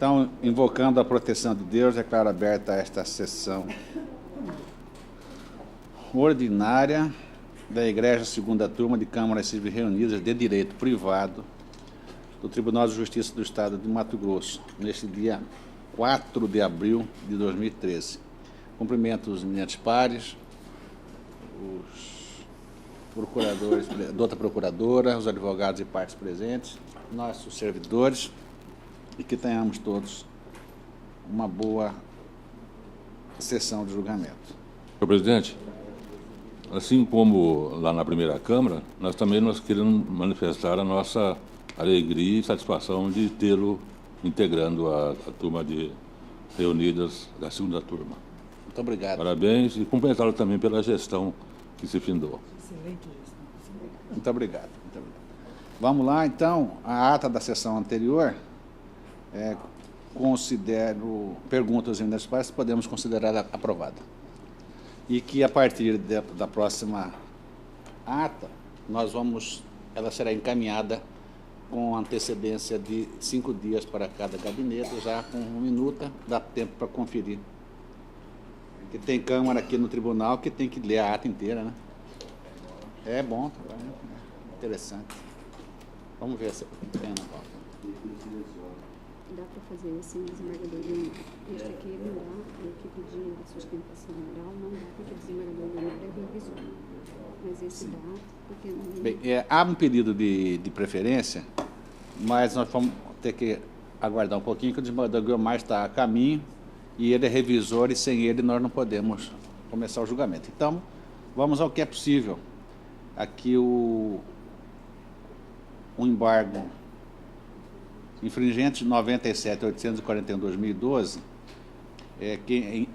Então, invocando a proteção de Deus, declaro aberta esta sessão ordinária da Igreja Segunda Turma de Câmaras Civis Reunidas de Direito Privado do Tribunal de Justiça do Estado de Mato Grosso, neste dia 4 de abril de 2013. Cumprimento os eminentes pares, os procuradores, doutora procuradora, os advogados e partes presentes, nossos servidores, e que tenhamos todos uma boa sessão de julgamento. Senhor presidente, assim como lá na primeira Câmara, nós queremos manifestar a nossa alegria e satisfação de tê-lo integrando a turma de reunidas da segunda turma. Muito obrigado. Parabéns e cumprimentá-lo também pela gestão que se findou. Excelente gestão. Muito obrigado. Muito obrigado. Vamos lá, então, a ata da sessão anterior, perguntas eminentes pares, podemos considerar aprovada. E que, a partir da próxima ata, ela será encaminhada com antecedência de 5 dias para cada gabinete, já com minuta, dá tempo para conferir. Porque tem Câmara aqui no tribunal que tem que ler a ata inteira, né? É bom, interessante. Vamos ver se tem na pauta. Dá para fazer esse desembargador plenário. Este aqui não dá, a equipe de sustentação oral não dá, porque o desembargador plenário é revisor. Mas esse dá, porque não... Bem, há um pedido de preferência, mas nós vamos ter que aguardar um pouquinho, que o desembargador Guiomar está a caminho, e ele é revisor, e sem ele nós não podemos começar o julgamento. Então, vamos ao que é possível. Aqui o embargo infringente 97.841/2012,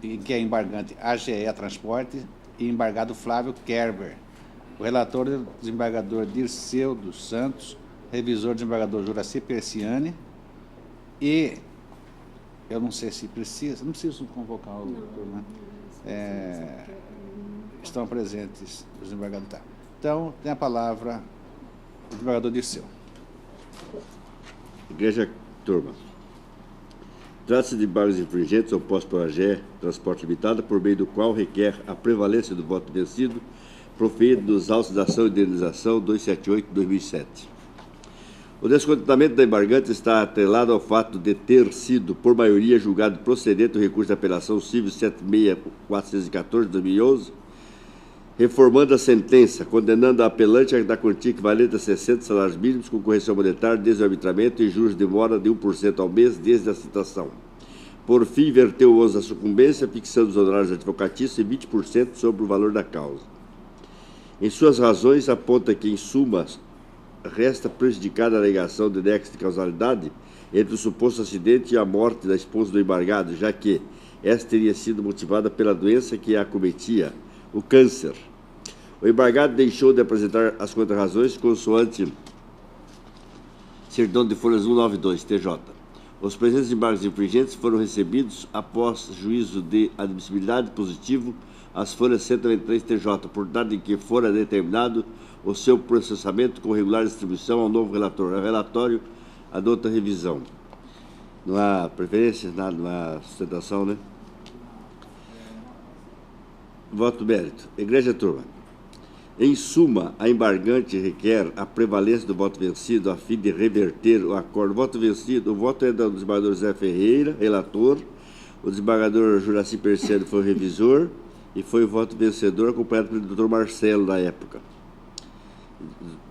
em que é embargante AGE Transporte e embargado Flávio Kerber. O relator é o desembargador Dirceu dos Santos, revisor desembargador Juraci Persiani, e eu não sei se precisa, não preciso convocar o doutor, né? Estão presentes os desembargadores. Tá. Então, tem a palavra o desembargador Dirceu. Igreja Turma. Trata-se de embargos infringentes opostos pela AGE Transporte Limitada, por meio do qual requer a prevalência do voto vencido proferido nos autos da ação de indenização 278/2007. O descontentamento da embargante está atrelado ao fato de ter sido, por maioria, julgado procedente o recurso de apelação civil 76414/2011, reformando a sentença, condenando a apelante a dar quantia equivalente a 60 salários mínimos com correção monetária desde o arbitramento e juros de mora de 1% ao mês desde a citação. Por fim, verteu o ônus da sucumbência, fixando os honorários advocatícios em 20% sobre o valor da causa. Em suas razões, aponta que, em suma, resta prejudicada a alegação de nexo de causalidade entre o suposto acidente e a morte da esposa do embargado, já que esta teria sido motivada pela doença que a acometia, o câncer. O embargado deixou de apresentar as contrarrazões consoante certidão de folhas 192, TJ. Os presentes embargos infringentes foram recebidos após juízo de admissibilidade positivo às folhas 193, TJ, por dado em que fora determinado o seu processamento com regular distribuição ao novo relator. O relatório adota revisão. Não há preferência, nada, não há sustentação, né? Voto mérito. Igreja Turma. Em suma, a embargante requer a prevalência do voto vencido a fim de reverter o acordo. O voto vencido, o voto é do desembargador Zé Ferreira, relator, o desembargador Juraci Persiani foi o revisor, e foi o voto vencedor acompanhado pelo doutor Marcelo, na época.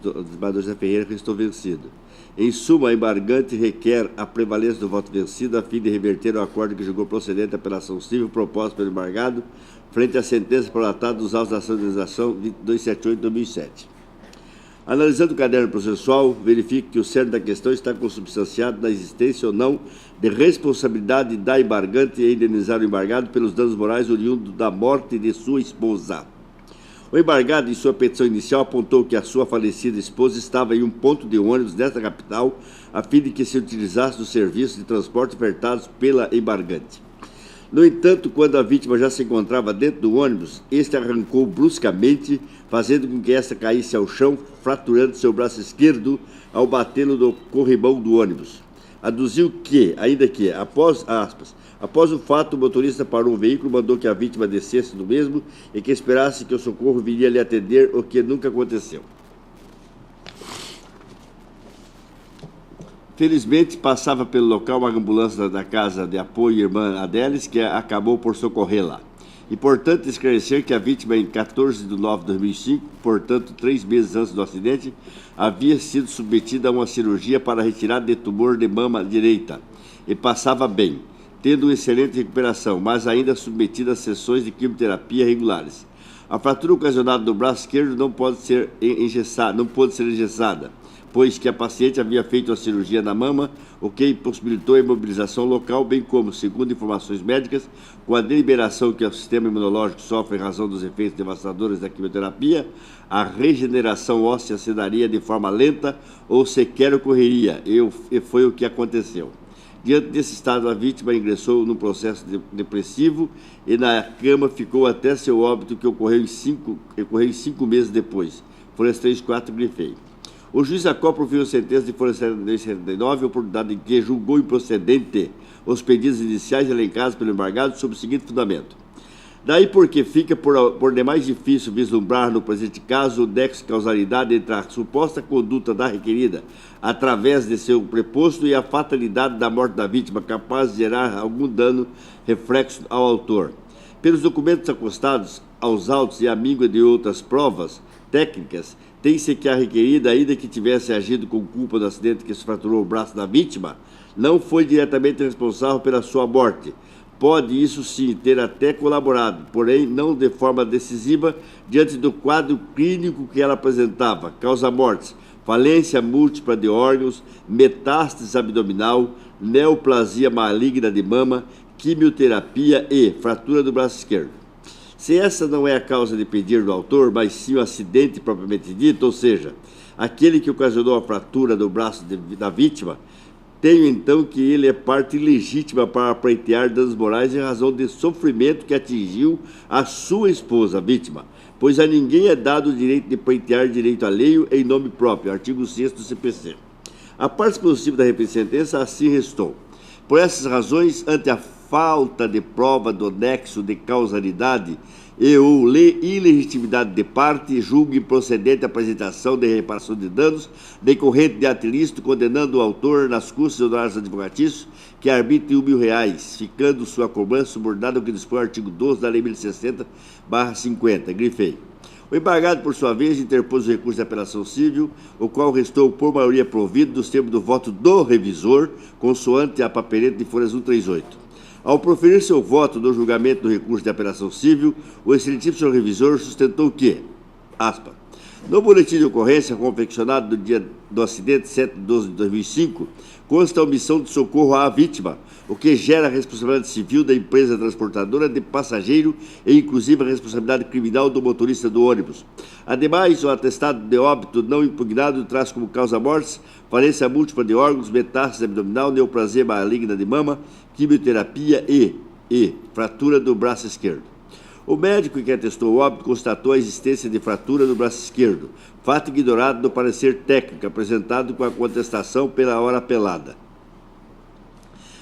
O desembargador Zé Ferreira restou vencido. Em suma, a embargante requer a prevalência do voto vencido a fim de reverter o acordo que julgou procedente a apelação civil proposta pelo embargado frente à sentença prolatada dos autos da ação de indenização 278/2007. Analisando o caderno processual, verifique que o cerne da questão está consubstanciado na existência ou não de responsabilidade da embargante em indenizar o embargado pelos danos morais oriundos da morte de sua esposa. O embargado, em sua petição inicial, apontou que a sua falecida esposa estava em um ponto de ônibus nesta capital, a fim de que se utilizasse dos serviços de transporte ofertados pela embargante. No entanto, quando a vítima já se encontrava dentro do ônibus, este arrancou bruscamente, fazendo com que esta caísse ao chão, fraturando seu braço esquerdo ao batê-lo no corrimão do ônibus. aduziu que, ainda que, após o fato, o motorista parou o veículo, mandou que a vítima descesse do mesmo e que esperasse que o socorro viria lhe atender, o que nunca aconteceu. Felizmente, passava pelo local uma ambulância da Casa de Apoio Irmã Adélis, que acabou por socorrê-la. Importante esclarecer que a vítima, em 14 de nove de 2005, portanto 3 meses antes do acidente, havia sido submetida a uma cirurgia para retirada de tumor de mama direita e passava bem, tendo uma excelente recuperação, mas ainda submetida a sessões de quimioterapia regulares. A fratura ocasionada no braço esquerdo não pôde ser engessada, pois que a paciente havia feito a cirurgia na mama, o que impossibilitou a imobilização local, bem como, segundo informações médicas, com a deliberação que o sistema imunológico sofre em razão dos efeitos devastadores da quimioterapia, a regeneração óssea se daria de forma lenta ou sequer ocorreria, e foi o que aconteceu. Diante desse estado, a vítima ingressou num processo depressivo e na cama ficou até seu óbito, que ocorreu em 5 meses depois. Foram as 3-4 grifei. O juiz Jacó proferiu sentença de folha 79, oportunidade em que julgou improcedente os pedidos iniciais elencados pelo embargado sob o seguinte fundamento. Daí porque fica por demais difícil vislumbrar no presente caso o nexo de causalidade entre a suposta conduta da requerida através de seu preposto e a fatalidade da morte da vítima, capaz de gerar algum dano reflexo ao autor. Pelos documentos acostados aos autos e à míngua de outras provas técnicas, tem-se que a requerida, ainda que tivesse agido com culpa do acidente que se fraturou o braço da vítima, não foi diretamente responsável pela sua morte. Pode, isso sim, ter até colaborado, porém não de forma decisiva, diante do quadro clínico que ela apresentava: causa-mortes, falência múltipla de órgãos, metástase abdominal, neoplasia maligna de mama, quimioterapia e fratura do braço esquerdo. Se essa não é a causa de pedir do autor, mas sim o acidente propriamente dito, ou seja, aquele que ocasionou a fratura do braço da vítima, tenho então que ele é parte ilegítima para pleitear danos morais em razão de sofrimento que atingiu a sua esposa, a vítima, pois a ninguém é dado o direito de pleitear direito alheio em nome próprio, artigo 6º do CPC. A parte possível da referente sentença assim restou. Por essas razões, ante a falta de prova do nexo de causalidade e ou ilegitimidade de parte, julgo improcedente a apresentação de reparação de danos decorrente de ato ilícito, condenando o autor nas custas e honorários advocatícios que arbitre R$1.000, ficando sua cobrança subordinada ao que dispõe o artigo 12 da Lei 1060/50. Grifei. O embargado, por sua vez, interpôs o recurso de apelação civil, o qual restou por maioria provido dos termos do voto do revisor, consoante a papeleta de folhas 138. Ao proferir seu voto no julgamento do recurso de apelação civil, o excelentíssimo senhor revisor sustentou que, aspas, no boletim de ocorrência confeccionado no dia do acidente, 7/12/2005, consta a omissão de socorro à vítima, o que gera a responsabilidade civil da empresa transportadora de passageiro e inclusive a responsabilidade criminal do motorista do ônibus. Ademais, o atestado de óbito não impugnado traz como causa-mortes falência múltipla de órgãos, metástase abdominal, neoplasia maligna de mama, quimioterapia e fratura do braço esquerdo. O médico que atestou o óbito constatou a existência de fratura do braço esquerdo, fato ignorado no parecer técnico apresentado com a contestação pela hora apelada.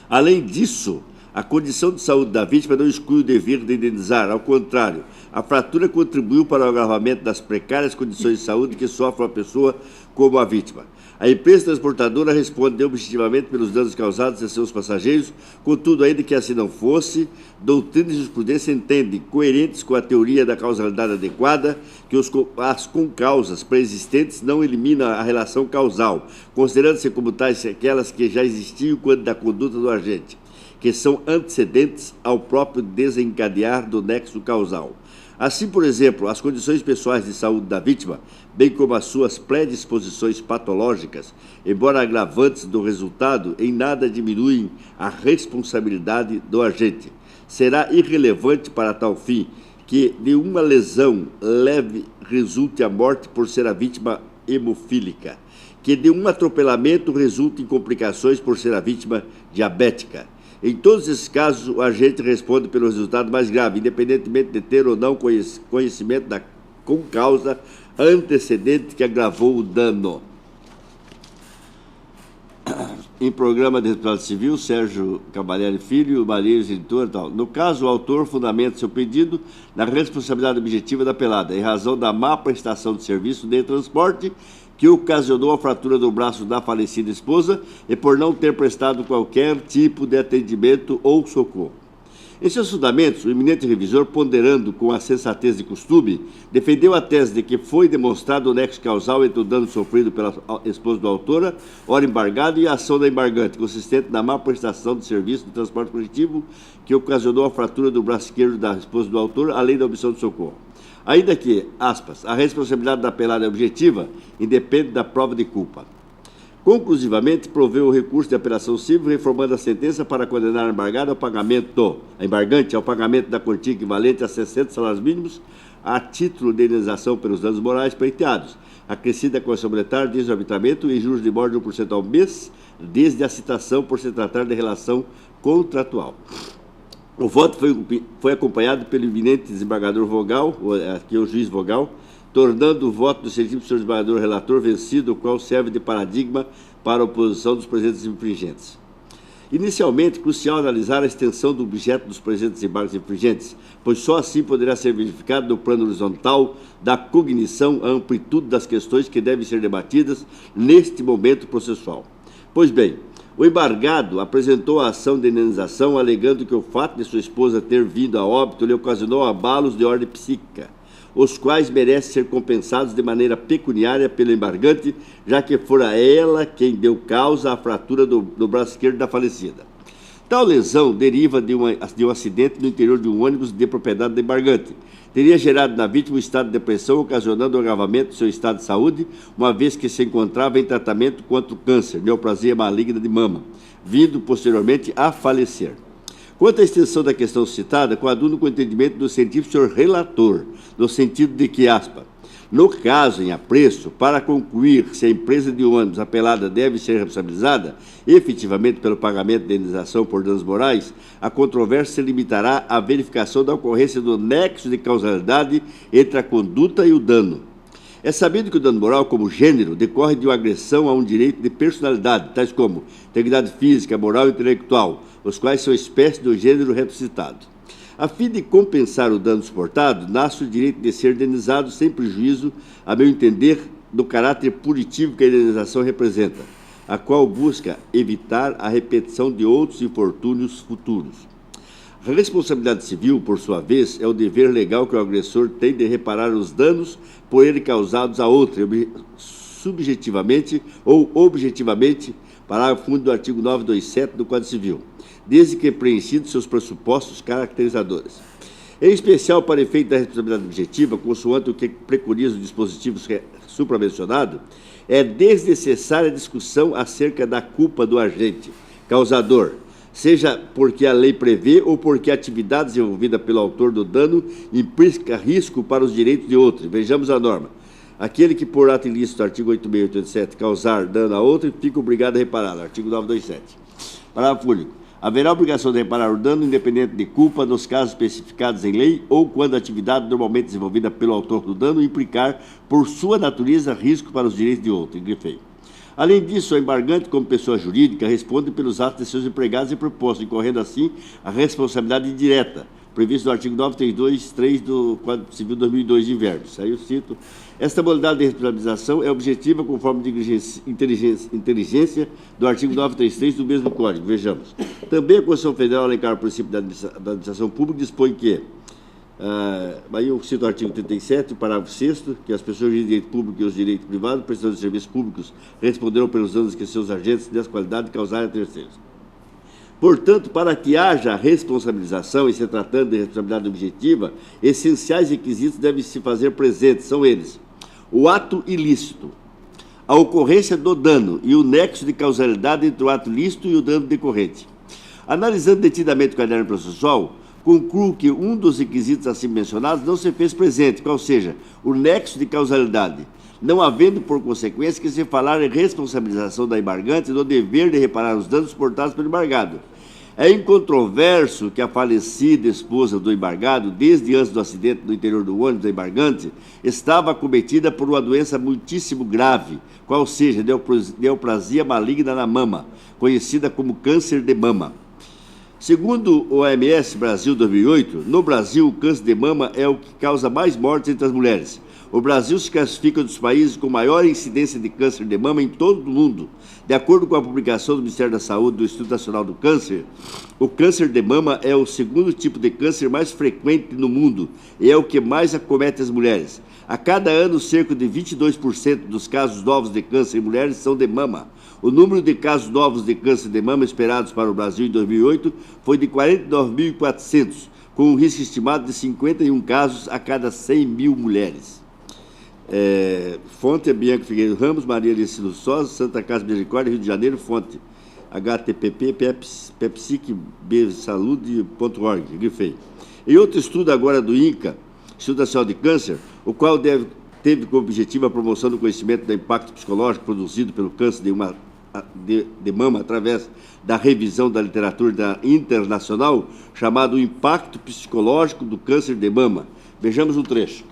Além disso, a condição de saúde da vítima não exclui o dever de indenizar, ao contrário, a fratura contribuiu para o agravamento das precárias condições de saúde que sofre uma pessoa como a vítima. A empresa transportadora responde objetivamente pelos danos causados a seus passageiros, contudo, ainda que assim não fosse, doutrina e jurisprudência entendem, coerentes com a teoria da causalidade adequada, que as concausas pré-existentes não eliminam a relação causal, considerando-se como tais aquelas que já existiam quando da conduta do agente, que são antecedentes ao próprio desencadear do nexo causal. Assim, por exemplo, as condições pessoais de saúde da vítima, bem como as suas predisposições patológicas, embora agravantes do resultado, em nada diminuem a responsabilidade do agente. Será irrelevante para tal fim que de uma lesão leve resulte a morte por ser a vítima hemofílica, que de um atropelamento resulte em complicações por ser a vítima diabética. Em todos esses casos, o agente responde pelo resultado mais grave, independentemente de ter ou não conhecimento da concausa antecedente que agravou o dano. em programa de responsabilidade civil, Sérgio Cavalieri Filho, Malheiros, editor e tal. No caso, o autor fundamenta seu pedido na responsabilidade objetiva da apelada, em razão da má prestação de serviço de transporte que ocasionou a fratura do braço da falecida esposa e por não ter prestado qualquer tipo de atendimento ou socorro. Em seus fundamentos, o eminente revisor, ponderando com a sensatez de costume, defendeu a tese de que foi demonstrado o nexo causal entre o dano sofrido pela esposa do autora, ora embargado, e a ação da embargante, consistente na má prestação de serviço de transporte coletivo que ocasionou a fratura do braço esquerdo da esposa do autor, além da omissão de socorro. Ainda que, aspas, a responsabilidade da apelada é objetiva, independe da prova de culpa. Conclusivamente, proveu o recurso de apelação civil, reformando a sentença para condenar a embargante ao pagamento da quantia equivalente a 60 salários mínimos a título de indenização pelos danos morais pleiteados, acrescida com a monetária de exorbitamento e juros de morte de 1% ao mês, desde a citação por se tratar de relação contratual. O voto foi acompanhado pelo eminente desembargador Vogal, aqui é o juiz Vogal, tornando o voto do sentido do senhor desembargador relator vencido, o qual serve de paradigma para a oposição dos presentes infringentes. Inicialmente, crucial analisar a extensão do objeto dos presentes embargos infringentes, pois só assim poderá ser verificado no plano horizontal da cognição a amplitude das questões que devem ser debatidas neste momento processual. Pois bem, o embargado apresentou a ação de indenização alegando que o fato de sua esposa ter vindo a óbito lhe ocasionou abalos de ordem psíquica, os quais merecem ser compensados de maneira pecuniária pelo embargante, já que fora ela quem deu causa à fratura do braço esquerdo da falecida. Tal lesão deriva de um acidente no interior de um ônibus de propriedade do embargante. Teria gerado na vítima um estado de depressão, ocasionando o agravamento do seu estado de saúde, uma vez que se encontrava em tratamento contra o câncer, neoplasia maligna de mama, vindo posteriormente a falecer. Quanto à extensão da questão citada, coaduno com o entendimento do científico senhor relator, no sentido de que, aspas, no caso em apreço, para concluir se a empresa de ônibus apelada deve ser responsabilizada efetivamente pelo pagamento de indenização por danos morais, a controvérsia se limitará à verificação da ocorrência do nexo de causalidade entre a conduta e o dano. É sabido que o dano moral, como gênero, decorre de uma agressão a um direito de personalidade, tais como integridade física, moral e intelectual, os quais são espécies do gênero ressuscitado. A fim de compensar o dano suportado, nasce o direito de ser indenizado sem prejuízo, a meu entender, do caráter punitivo que a indenização representa, a qual busca evitar a repetição de outros infortúnios futuros. A responsabilidade civil, por sua vez, é o dever legal que o agressor tem de reparar os danos por ele causados a outrem, subjetivamente ou objetivamente, parágrafo único do artigo 927 do Código Civil, desde que preenchidos seus pressupostos caracterizadores. Em especial, para efeito da responsabilidade objetiva, consoante o que preconiza o dispositivo supramencionado, é desnecessária a discussão acerca da culpa do agente causador, seja porque a lei prevê ou porque a atividade desenvolvida pelo autor do dano implica risco para os direitos de outro. Vejamos a norma. Aquele que, por ato ilícito, artigo 8687, causar dano a outro, fica obrigado a reparar, artigo 927. Parágrafo único. Haverá obrigação de reparar o dano independente de culpa nos casos especificados em lei ou quando a atividade normalmente desenvolvida pelo autor do dano implicar, por sua natureza, risco para os direitos de outro. Grifei. Além disso, o embargante, como pessoa jurídica, responde pelos atos de seus empregados e propostos, incorrendo assim a responsabilidade indireta, previsto no artigo 932.3 do Código Civil 2002 de Invérnios. Aí eu cito: esta modalidade de responsabilização é objetiva conforme a inteligência do artigo 933 do mesmo Código. Vejamos. Também a Constituição Federal, ao alencar o princípio da administração pública, dispõe que, aí eu cito o artigo 37, parágrafo 6º, que as pessoas de direito público e os direitos privados, prestadores de serviços públicos, responderão pelos danos que seus agentes de qualidade causarem a terceiros. Portanto, para que haja responsabilização, e se tratando de responsabilidade objetiva, essenciais requisitos devem se fazer presentes, são eles: o ato ilícito, a ocorrência do dano e o nexo de causalidade entre o ato ilícito e o dano decorrente. Analisando detidamente o caderno processual, concluo que um dos requisitos assim mencionados não se fez presente, qual seja, o nexo de causalidade, não havendo, por consequência, que se falar em responsabilização da embargante do dever de reparar os danos suportados pelo embargado. É incontroverso que a falecida esposa do embargado, desde antes do acidente no interior do ônibus da embargante, estava acometida por uma doença muitíssimo grave, qual seja, neoplasia maligna na mama, conhecida como câncer de mama. Segundo o OMS Brasil 2008, no Brasil o câncer de mama é o que causa mais mortes entre as mulheres. O Brasil se classifica dos países com maior incidência de câncer de mama em todo o mundo. De acordo com a publicação do Ministério da Saúde do Instituto Nacional do Câncer, o câncer de mama é o segundo tipo de câncer mais frequente no mundo e é o que mais acomete as mulheres. A cada ano, cerca de 22% dos casos novos de câncer em mulheres são de mama. O número de casos novos de câncer de mama esperados para o Brasil em 2008 foi de 49.400, com um risco estimado de 51 casos a cada 100 mil mulheres. Fonte é Bianca Figueiredo Ramos, Maria Alice Luçosa, Santa Casa de Misericórdia, Rio de Janeiro. Fonte http pepsic.saúde.org, grifei. Em outro estudo agora do INCA, Instituto Nacional de Câncer, o qual teve como objetivo a promoção do conhecimento do impacto psicológico produzido pelo câncer de mama através da revisão da literatura internacional, chamado Impacto Psicológico do Câncer de Mama. Vejamos um trecho.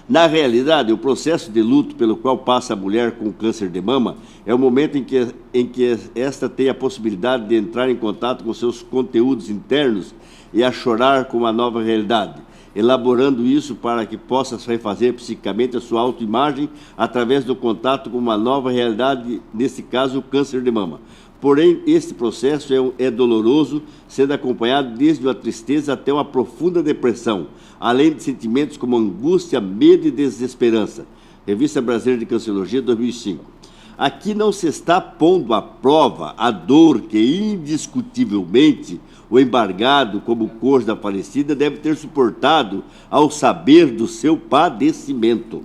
Na realidade, o processo de luto pelo qual passa a mulher com câncer de mama é o momento em que esta tem a possibilidade de entrar em contato com seus conteúdos internos e a chorar com uma nova realidade, elaborando isso para que possa refazer psicicamente a sua autoimagem através do contato com uma nova realidade, nesse caso, o câncer de mama. Porém, este processo é doloroso, sendo acompanhado desde uma tristeza até uma profunda depressão, além de sentimentos como angústia, medo e desesperança. Revista Brasileira de Cancerologia, 2005. Aqui não se está pondo à prova a dor que, indiscutivelmente, o embargado, como cônjuge da falecida, deve ter suportado ao saber do seu padecimento.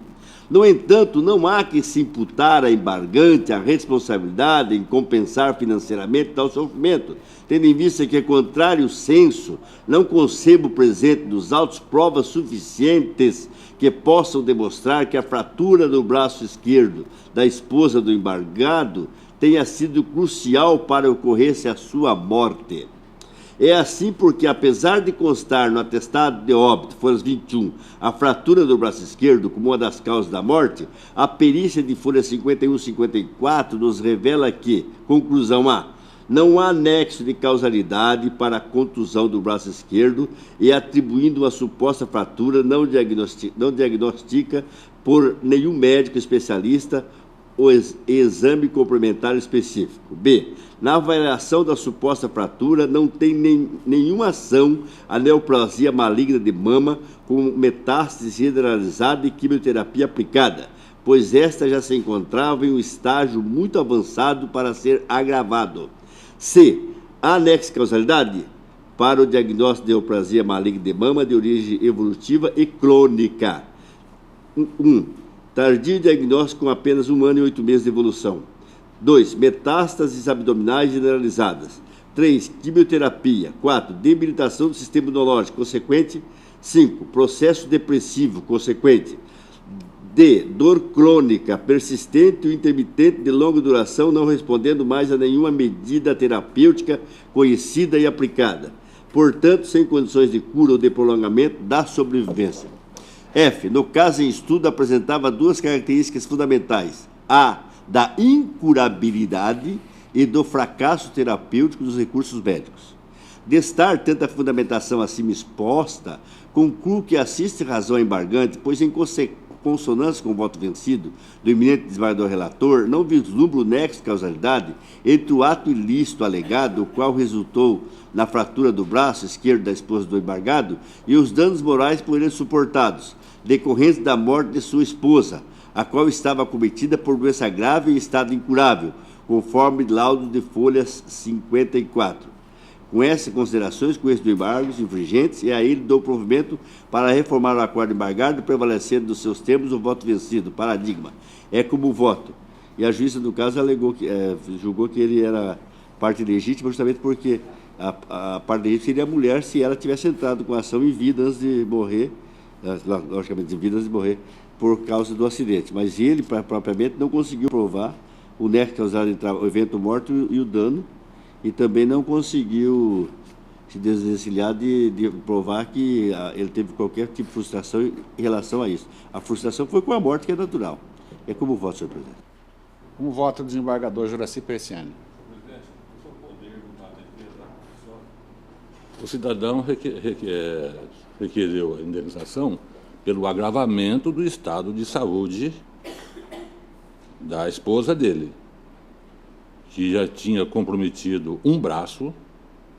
No entanto, não há que se imputar a embargante a responsabilidade em compensar financeiramente tal sofrimento, tendo em vista que, contrário senso, não concebo presente dos autos provas suficientes que possam demonstrar que a fratura do braço esquerdo da esposa do embargado tenha sido crucial para a ocorrência a sua morte. É assim porque, apesar de constar no atestado de óbito, folhas 21, a fratura do braço esquerdo como uma das causas da morte, a perícia de folha 51 e 54 nos revela que, conclusão A, não há nexo de causalidade para a contusão do braço esquerdo e, atribuindo uma suposta fratura, não diagnostica por nenhum médico especialista o exame complementar específico. B. Na avaliação da suposta fratura, não tem nenhuma ação a neoplasia maligna de mama com metástase generalizada e quimioterapia aplicada, pois esta já se encontrava em um estágio muito avançado para ser agravado. C. Há nexo causalidade para o diagnóstico de neoplasia maligna de mama de origem evolutiva e crônica. 1. Tardio diagnóstico com apenas 1 ano e 8 meses de evolução. 2. Metástases abdominais generalizadas. 3. Quimioterapia. 4. Debilitação do sistema imunológico consequente. 5. Processo depressivo consequente. D. Dor crônica, persistente ou intermitente de longa duração, não respondendo mais a nenhuma medida terapêutica conhecida e aplicada. Portanto, sem condições de cura ou de prolongamento da sobrevivência. F. No caso em estudo, apresentava 2 características fundamentais. A. Da incurabilidade e do fracasso terapêutico dos recursos médicos. De estar tanta fundamentação acima exposta, concluo que assiste razão embargante, pois em consonância com o voto vencido do eminente desembargador relator, não vislumbra o nexo de causalidade entre o ato ilícito alegado, o qual resultou na fratura do braço esquerdo da esposa do embargado, e os danos morais por ele suportados, decorrentes da morte de sua esposa, a qual estava acometida por doença grave e estado incurável, conforme laudo de folhas 54. Com essas considerações, conheço do embargo os infringentes e a ele dou provimento para reformar o acordo embargado, prevalecendo dos seus termos o voto vencido. Paradigma. É como o voto. E a juíza, no caso, julgou que ele era parte legítima, justamente porque a parte legítima seria a mulher se ela tivesse entrado com a ação em vida antes de morrer, logicamente em vida antes de morrer, por causa do acidente. Mas ele, propriamente, não conseguiu provar o nexo causado entre o evento morto e o dano, e também não conseguiu se desvencilhar de provar que ele teve qualquer tipo de frustração em relação a isso. A frustração foi com a morte, que é natural. É como voto, senhor presidente. Como vota o desembargador Juraci Persiani? O cidadão requereu a indenização pelo agravamento do estado de saúde da esposa dele, que já tinha comprometido um braço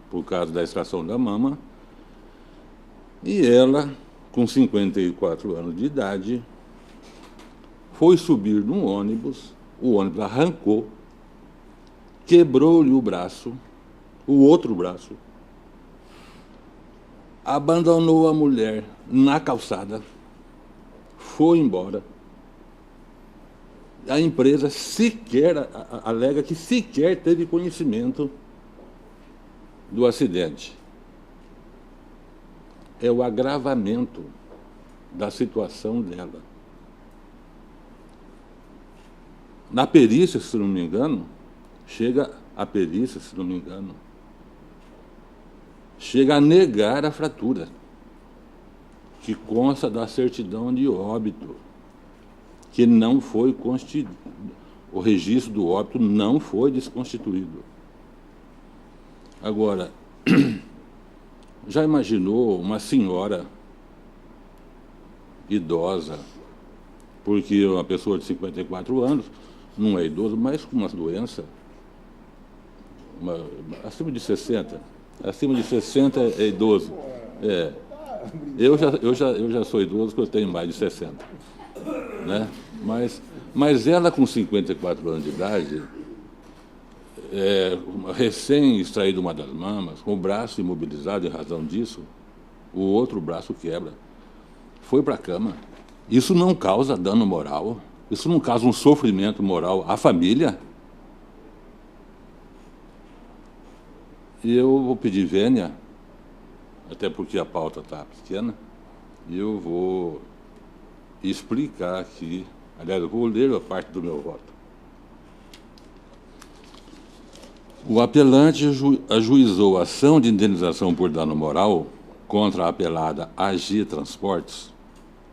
por causa da extração da mama, e ela, com 54 anos de idade, foi subir num ônibus, o ônibus arrancou, quebrou-lhe o braço, o outro braço, abandonou a mulher na calçada, foi embora. A empresa sequer alega que sequer teve conhecimento do acidente. É o agravamento da situação dela. Na perícia, se não me engano, chega a negar a fratura, que consta da certidão de óbito, que não foi constituído. O registro do óbito não foi desconstituído. Agora, já imaginou uma senhora idosa, porque uma pessoa de 54 anos não é idoso, mas com uma doença acima de 60. Acima de 60 é idoso. Eu já sou idoso, porque eu tenho mais de 60. Né? Mas ela, com 54 anos de idade, recém-extraído uma das mamas, com o braço imobilizado em razão disso, o outro braço quebra, foi para a cama. Isso não causa dano moral? Isso não causa um sofrimento moral à família? E eu vou pedir vênia, até porque a pauta está pequena, e eu vou explicar aqui, aliás, eu vou ler a parte do meu voto. O apelante ajuizou a ação de indenização por dano moral contra a apelada AG Transportes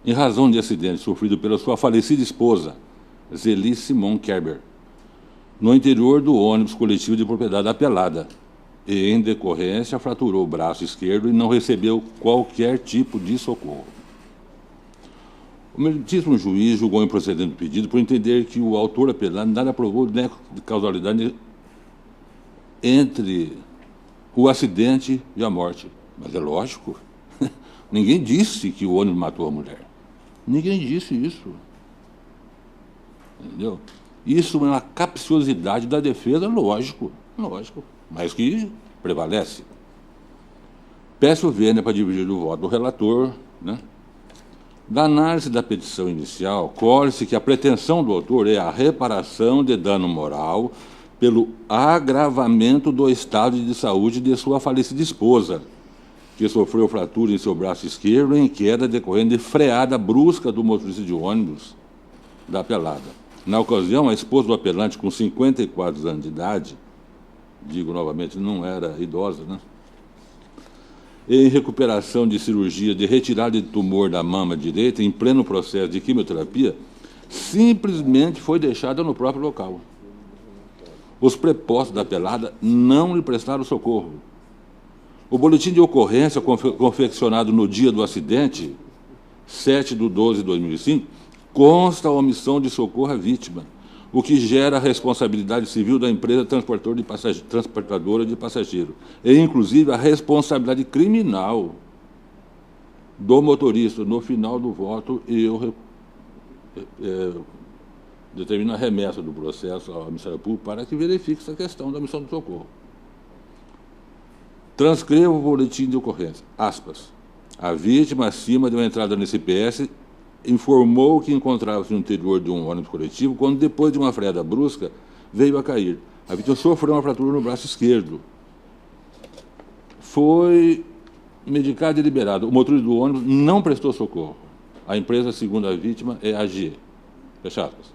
em razão de acidente sofrido pela sua falecida esposa, Zeli Simon Kerber, no interior do ônibus coletivo de propriedade da apelada, e, em decorrência, fraturou o braço esquerdo e não recebeu qualquer tipo de socorro. O meritíssimo juiz julgou improcedente o pedido por entender que o autor apelante nada provou de causalidade entre o acidente e a morte. Mas é lógico, ninguém disse que o ônibus matou a mulher. Ninguém disse isso. Entendeu? Isso é uma capciosidade da defesa, lógico, mas que prevalece. Peço vênia para dividir o voto do relator, né? Da análise da petição inicial, colhe-se que a pretensão do autor é a reparação de dano moral pelo agravamento do estado de saúde de sua falecida esposa, que sofreu fratura em seu braço esquerdo em queda decorrente de freada brusca do motorista de ônibus da apelada. Na ocasião, a esposa do apelante, com 54 anos de idade, digo novamente, não era idosa, né? Em recuperação de cirurgia de retirada de tumor da mama direita, em pleno processo de quimioterapia, simplesmente foi deixada no próprio local. Os prepostos da apelada não lhe prestaram socorro. O boletim de ocorrência confeccionado no dia do acidente, 7/12/2005, consta a omissão de socorro à vítima, o que gera a responsabilidade civil da empresa transportadora de passageiro, e, inclusive, a responsabilidade criminal do motorista. No final do voto, eu determino a remessa do processo ao Ministério Público para que verifique essa questão da omissão de socorro. Transcrevo o boletim de ocorrência. Aspas. A vítima, acima de uma entrada no CPS, informou que encontrava-se no interior de um ônibus coletivo quando, depois de uma freada brusca, veio a cair. A vítima sofreu uma fratura no braço esquerdo. Foi medicado e liberado. O motorista do ônibus não prestou socorro. A empresa, segundo a vítima, é a AG. Fecha aspas.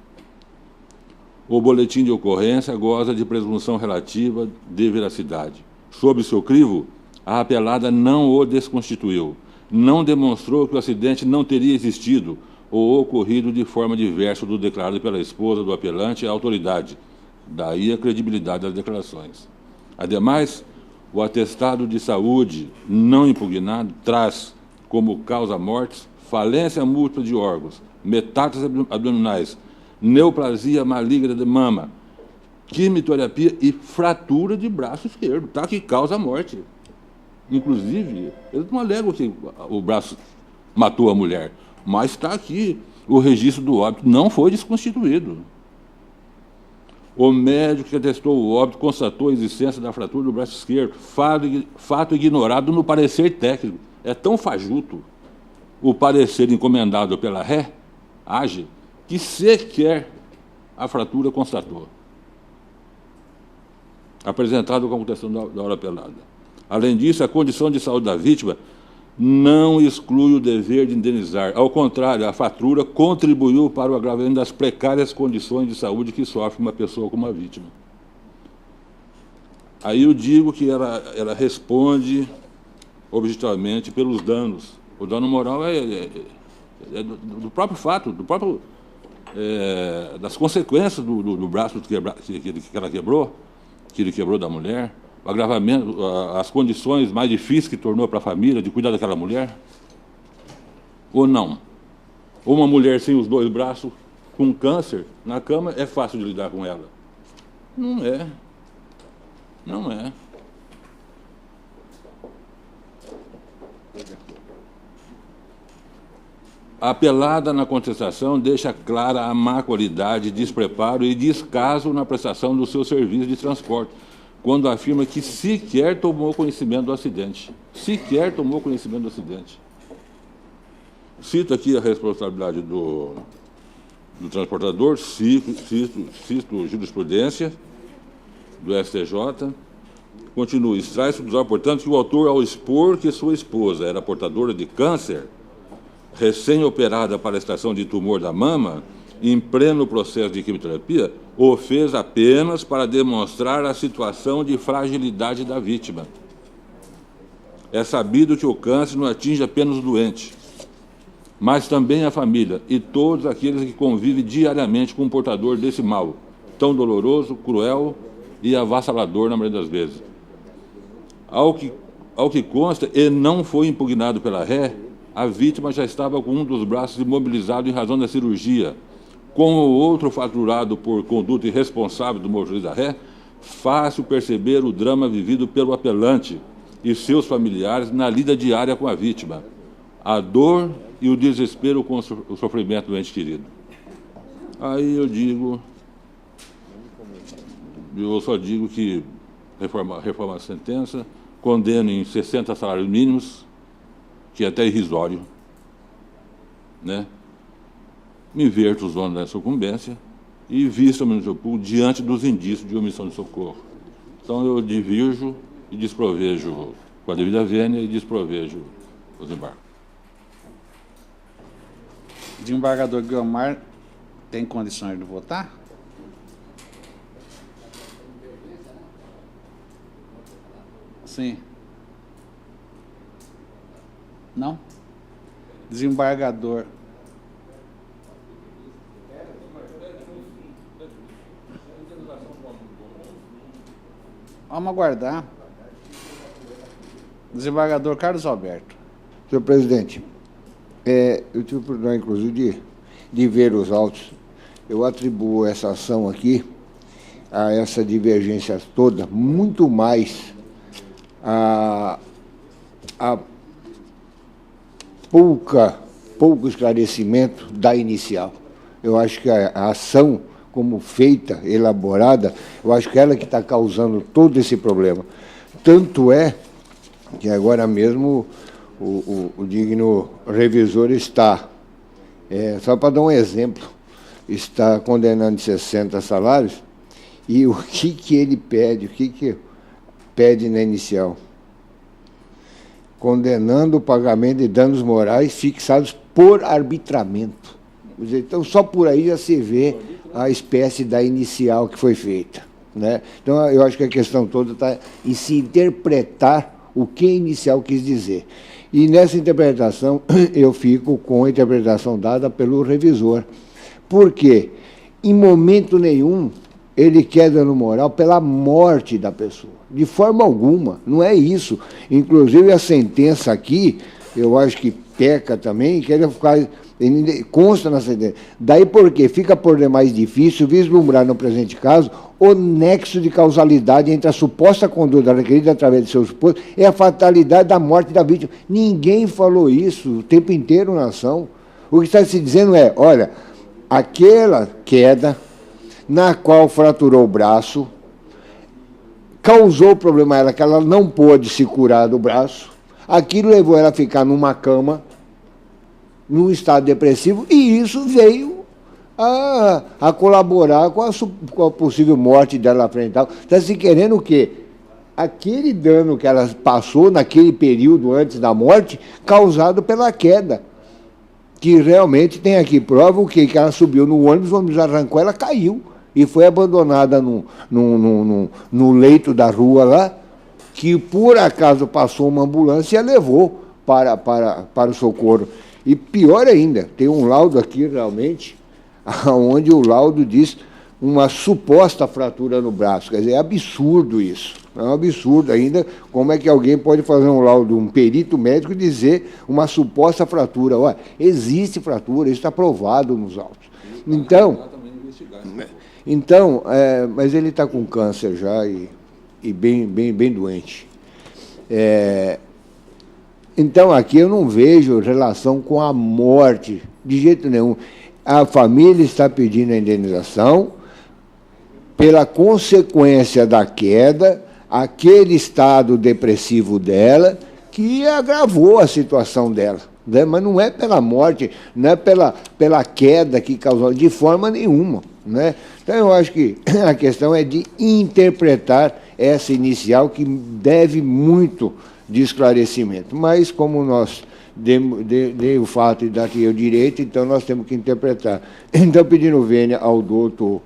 o boletim de ocorrência goza de presunção relativa de veracidade. Sob seu crivo, a apelada não o desconstituiu, não demonstrou que o acidente não teria existido ou ocorrido de forma diversa do declarado pela esposa do apelante à autoridade, daí a credibilidade das declarações. Ademais, o atestado de saúde não impugnado traz como causa mortes falência múltipla de órgãos, metástases abdominais, neoplasia maligna de mama, quimioterapia e fratura de braço esquerdo, tá? Que causa a morte. Inclusive, eles não alegam que o braço matou a mulher, mas está aqui, o registro do óbito não foi desconstituído. O médico que atestou o óbito constatou a existência da fratura do braço esquerdo, fato ignorado no parecer técnico. É tão fajuto o parecer encomendado pela ré, AGE, que sequer a fratura constatou, apresentado com a contestação da hora apelada. Além disso, a condição de saúde da vítima não exclui o dever de indenizar. Ao contrário, a fratura contribuiu para o agravamento das precárias condições de saúde que sofre uma pessoa como a vítima. Aí eu digo que ela responde objetivamente pelos danos. O dano moral é do próprio fato, das consequências do braço que ela quebrou, que ele quebrou da mulher, o agravamento, as condições mais difíceis que tornou para a família de cuidar daquela mulher, ou não? Ou uma mulher sem os dois braços, com câncer, na cama, é fácil de lidar com ela? Não é. Não é. A apelada na contestação deixa clara a má qualidade, despreparo e descaso na prestação do seu serviço de transporte, quando afirma que sequer tomou conhecimento do acidente. Sequer tomou conhecimento do acidente. Cito aqui a responsabilidade do transportador, cito jurisprudência do STJ. Continua, extrai-se do portanto, que o autor, ao expor que sua esposa era portadora de câncer, recém-operada para a extração de tumor da mama, em pleno processo de quimioterapia, o fez apenas para demonstrar a situação de fragilidade da vítima. É sabido que o câncer não atinge apenas o doente, mas também a família e todos aqueles que convivem diariamente com um portador desse mal, tão doloroso, cruel e avassalador na maioria das vezes. Ao que consta, e não foi impugnado pela ré, a vítima já estava com um dos braços imobilizado em razão da cirurgia. Com o outro fraturado por conduta irresponsável do motorista da ré, fácil perceber o drama vivido pelo apelante e seus familiares na lida diária com a vítima, a dor e o desespero com o sofrimento do ente querido. Aí eu só digo que reforma a sentença, condeno em 60 salários mínimos, que é até irrisório, né? Inverto os ônus da sucumbência e vista o Ministério Público diante dos indícios de omissão de socorro. Então, eu divirjo e desprovejo com a devida vênia e desprovejo os embargos. Desembargador Guiomar tem condições de votar? Sim. Não? Desembargador. Vamos aguardar. Desembargador Carlos Alberto. Senhor presidente, eu tive o problema, inclusive, de ver os autos. Eu atribuo essa ação aqui, a essa divergência toda, muito mais a pouco esclarecimento da inicial. Eu acho que a ação, como feita, elaborada, eu acho que ela que está causando todo esse problema. Tanto é que agora mesmo o digno revisor está, só para dar um exemplo, está condenando 60 salários, e o que ele pede, o que pede na inicial? Condenando o pagamento de danos morais fixados por arbitramento. Então, só por aí já se vê a espécie da inicial que foi feita, né? Então, eu acho que a questão toda está em se interpretar o que a inicial quis dizer. E nessa interpretação, eu fico com a interpretação dada pelo revisor. Por quê? Em momento nenhum, ele quer dano moral pela morte da pessoa. De forma alguma, não é isso. Inclusive, a sentença aqui, eu acho que peca também, que ele consta na sentença. Daí porque fica por demais difícil vislumbrar, no presente caso, o nexo de causalidade entre a suposta conduta requerida através de seu suposto e a fatalidade da morte da vítima. Ninguém falou isso o tempo inteiro na ação. O que está se dizendo é, olha, aquela queda na qual fraturou o braço causou o problema a ela que ela não pôde se curar do braço, aquilo levou ela a ficar numa cama, num estado depressivo, e isso veio a colaborar com a possível morte dela à frente. Está se querendo o quê? Aquele dano que ela passou naquele período antes da morte, causado pela queda. Que realmente tem aqui prova o quê? Que ela subiu no ônibus arrancou, ela caiu. E foi abandonada no leito da rua lá, que por acaso passou uma ambulância e a levou para o socorro. E pior ainda, tem um laudo aqui realmente, onde o laudo diz uma suposta fratura no braço. Quer dizer, é absurdo isso. É um absurdo ainda. Como é que alguém pode fazer um laudo, um perito médico, dizer uma suposta fratura? Olha, existe fratura, isso está provado nos autos. Então, mas ele está com câncer já e bem doente. Então, aqui eu não vejo relação com a morte, de jeito nenhum. A família está pedindo a indenização pela consequência da queda, aquele estado depressivo dela, que agravou a situação dela. Né? Mas não é pela morte, não é pela queda que causou, de forma nenhuma. Né? Então, eu acho que a questão é de interpretar essa inicial, que deve muito de esclarecimento. Mas, como nós dei o fato e daqui o direito, então nós temos que interpretar. Então, pedindo vênia ao doutor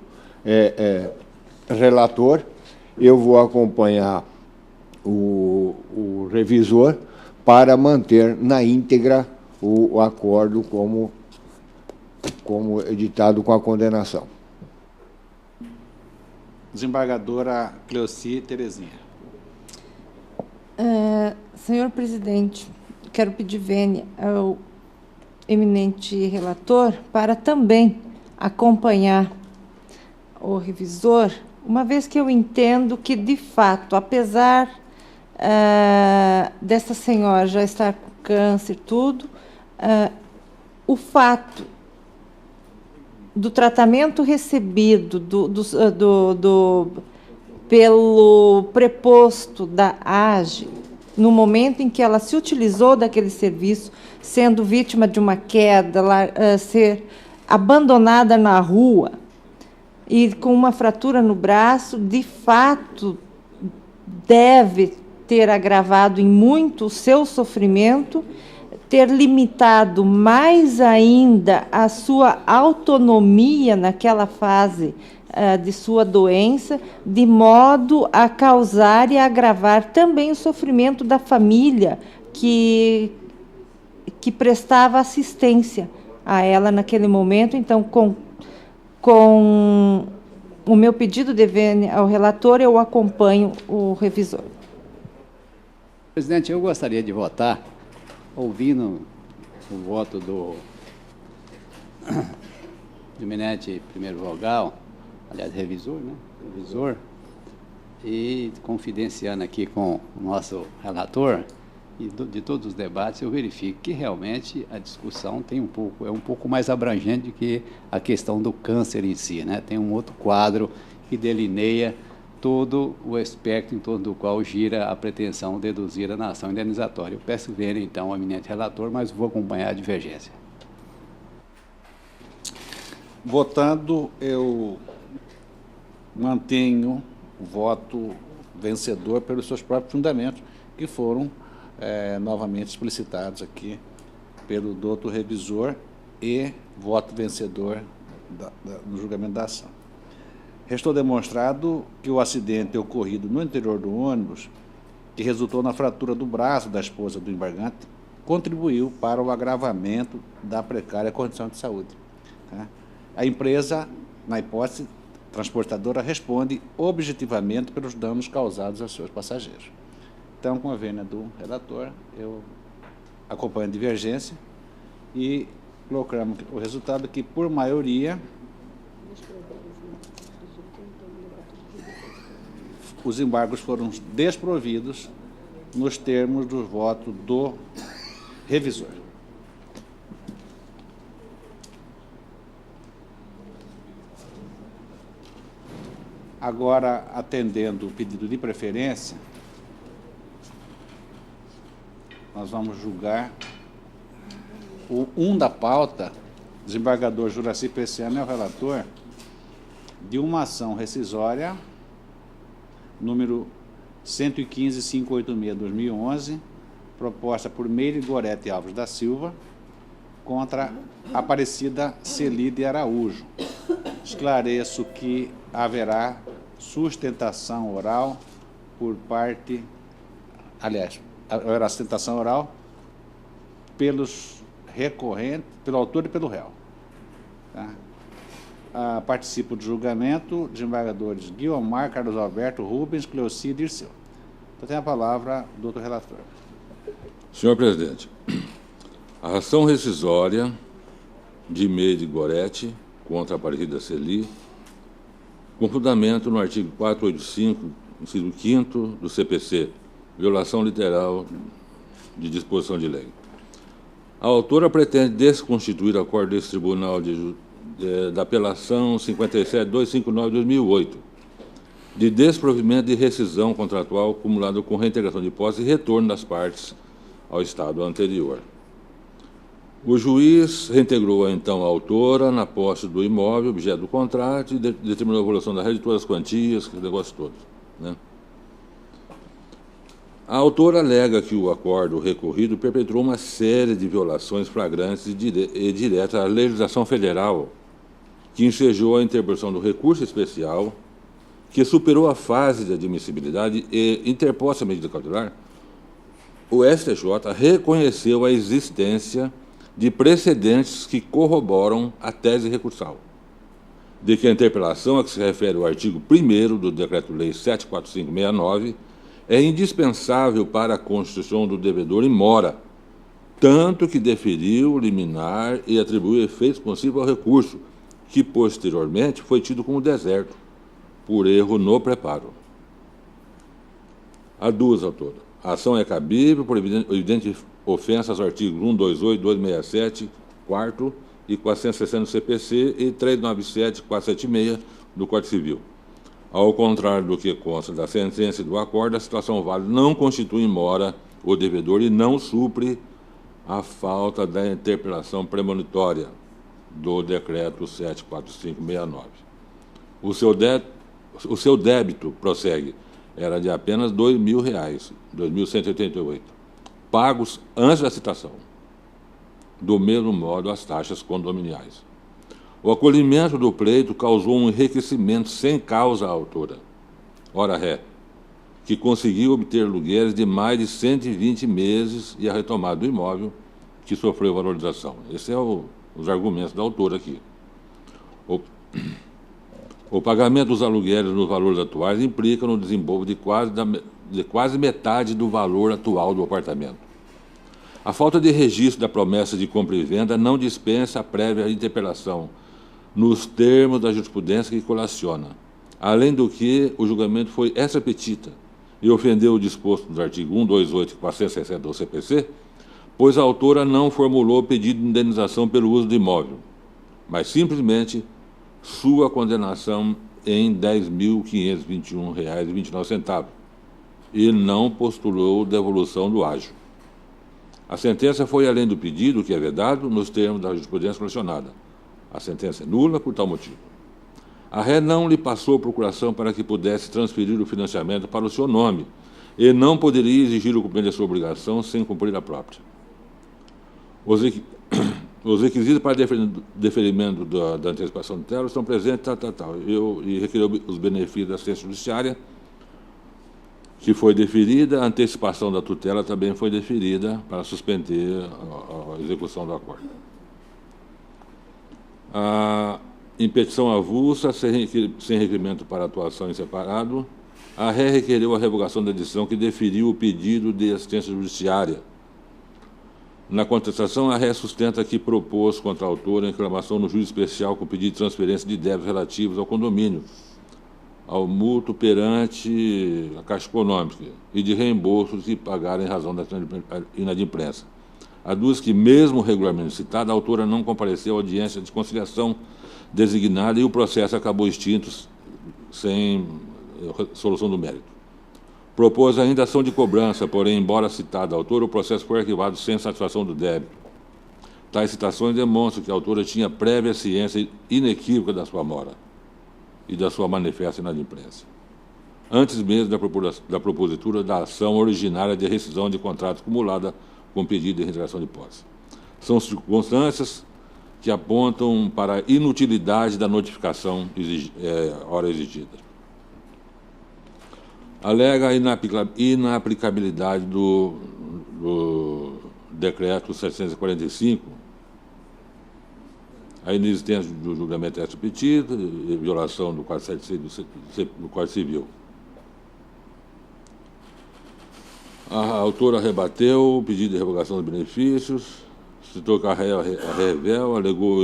relator, eu vou acompanhar o revisor para manter na íntegra o acordo como editado com a condenação. Desembargadora Cleoci Terezinha. Senhor presidente, quero pedir vênia ao eminente relator para também acompanhar o revisor, uma vez que eu entendo que, de fato, apesar dessa senhora já estar com câncer e tudo, o fato do tratamento recebido pelo preposto da AGE, no momento em que ela se utilizou daquele serviço, sendo vítima de uma queda, ser abandonada na rua e com uma fratura no braço, de fato, deve ter agravado em muito o seu sofrimento, ter limitado mais ainda a sua autonomia naquela fase de sua doença, de modo a causar e agravar também o sofrimento da família que prestava assistência a ela naquele momento. Então, com o meu pedido de vênia ao relator, eu acompanho o revisor. Presidente, eu gostaria de votar, ouvindo o voto do eminente primeiro vogal, aliás, revisor, né? Revisor, e confidenciando aqui com o nosso relator, e de todos os debates, eu verifico que realmente a discussão é um pouco mais abrangente do que a questão do câncer em si, né? Tem um outro quadro que delineia todo o espectro em torno do qual gira a pretensão deduzida na ação indenizatória. Eu peço vênia, então, ao eminente relator, mas vou acompanhar a divergência. Votando, eu mantenho o voto vencedor pelos seus próprios fundamentos, que foram novamente explicitados aqui pelo doutor revisor, e voto vencedor no julgamento da ação. Restou demonstrado que o acidente ocorrido no interior do ônibus, que resultou na fratura do braço da esposa do embargante, contribuiu para o agravamento da precária condição de saúde. Tá? A empresa, na hipótese transportadora, responde objetivamente pelos danos causados aos seus passageiros. Então, com a vênia do relator, eu acompanho a divergência e colocamos o resultado que, por maioria, os embargos foram desprovidos nos termos do voto do revisor. Agora, atendendo o pedido de preferência, nós vamos julgar o 1 da pauta, desembargador Juraci Peciano é o relator, de uma ação rescisória número 115.586/2011, proposta por Meire Gorete Alves da Silva, contra Aparecida Celide Araújo. Esclareço que haverá sustentação oral por parte, aliás, haverá sustentação oral pelos recorrentes, pelo autor e pelo réu. Tá? Participo do julgamento desembargadores Guiomar, Carlos Alberto, Rubens, Cleocide e Dirceu. Então, tem a palavra o doutor relator. Senhor presidente, a ação rescisória de Meire Gorete contra a Aparecida Celi, com fundamento no artigo 485, inciso 5º do CPC, violação literal de disposição de lei. A autora pretende desconstituir o acordo desse Tribunal da Apelação 57.259/2008, de desprovimento de rescisão contratual acumulado com reintegração de posse e retorno das partes ao estado anterior. O juiz reintegrou, então, a autora na posse do imóvel, objeto do contrato, e determinou a evolução da rede de todas as quantias, que negócio todo, né? A autora alega que o acordo recorrido perpetrou uma série de violações flagrantes e diretas à legislação federal, que ensejou a interposição do recurso especial, que superou a fase de admissibilidade e, interposta a medida cautelar, o STJ reconheceu a existência de precedentes que corroboram a tese recursal, de que a interpelação a que se refere o artigo 1º do Decreto-Lei 745/69 é indispensável para a constituição do devedor em mora, tanto que deferiu, liminar e atribuiu efeitos possíveis ao recurso, que posteriormente foi tido como deserto, por erro no preparo. Há duas autoras. A ação é cabível por evidente ofensa aos artigos 128, 267, 4º e 460 do CPC e 397, 476 do Código Civil. Ao contrário do que consta da sentença e do acordo, a situação válida não constitui em mora o devedor e não supre a falta da interpelação premonitória do Decreto 745/69. O seu débito, prossegue, era de apenas R$ 2.000, R$ 2.188, pagos antes da citação. Do mesmo modo, as taxas condominiais. O acolhimento do pleito causou um enriquecimento sem causa à autora, ora ré, que conseguiu obter aluguéis de mais de 120 meses e a retomada do imóvel, que sofreu valorização. Esses são os argumentos da autora aqui. O pagamento dos aluguéis nos valores atuais implica no desembolso de quase metade do valor atual do apartamento. A falta de registro da promessa de compra e venda não dispensa a prévia interpelação, nos termos da jurisprudência que colaciona. Além do que, o julgamento foi extra petita e ofendeu o disposto dos artigos 128 e 460 do CPC, pois a autora não formulou pedido de indenização pelo uso do imóvel, mas simplesmente sua condenação em R$ 10.521,29 e não postulou devolução do ágio. A sentença foi além do pedido, que é vedado, nos termos da jurisprudência colacionada. A sentença é nula por tal motivo. A ré não lhe passou procuração para que pudesse transferir o financiamento para o seu nome e não poderia exigir o cumprimento de sua obrigação sem cumprir a própria. Os requisitos para deferimento da antecipação de tela estão presentes, e requereu os benefícios da assistência judiciária, que foi deferida. A antecipação da tutela também foi deferida para suspender a execução do acordo. Em petição avulsa, sem requerimento para atuação em separado, a ré requereu a revogação da decisão que deferiu o pedido de assistência judiciária. Na contestação, a ré sustenta que propôs contra a autora a reclamação no juízo especial com pedido de transferência de débitos relativos ao condomínio, ao mútuo perante a Caixa Econômica e de reembolsos que pagaram em razão da inadimplência. Aduz que, mesmo regularmente citada, a autora não compareceu à audiência de conciliação designada e o processo acabou extinto sem solução do mérito. Propôs ainda ação de cobrança, porém, embora citada a autora, o processo foi arquivado sem satisfação do débito. Tais citações demonstram que a autora tinha prévia ciência inequívoca da sua mora e da sua manifesta inadimplência, antes mesmo da propositura da ação originária de rescisão de contrato acumulada com pedido de reintegração de posse. São circunstâncias que apontam para a inutilidade da notificação hora exigida. Alega a inaplicabilidade do decreto 745, a inexistência do julgamento extra-petido, violação do 476 do Código Civil. A autora rebateu o pedido de revogação dos benefícios, citou que a revel, alegou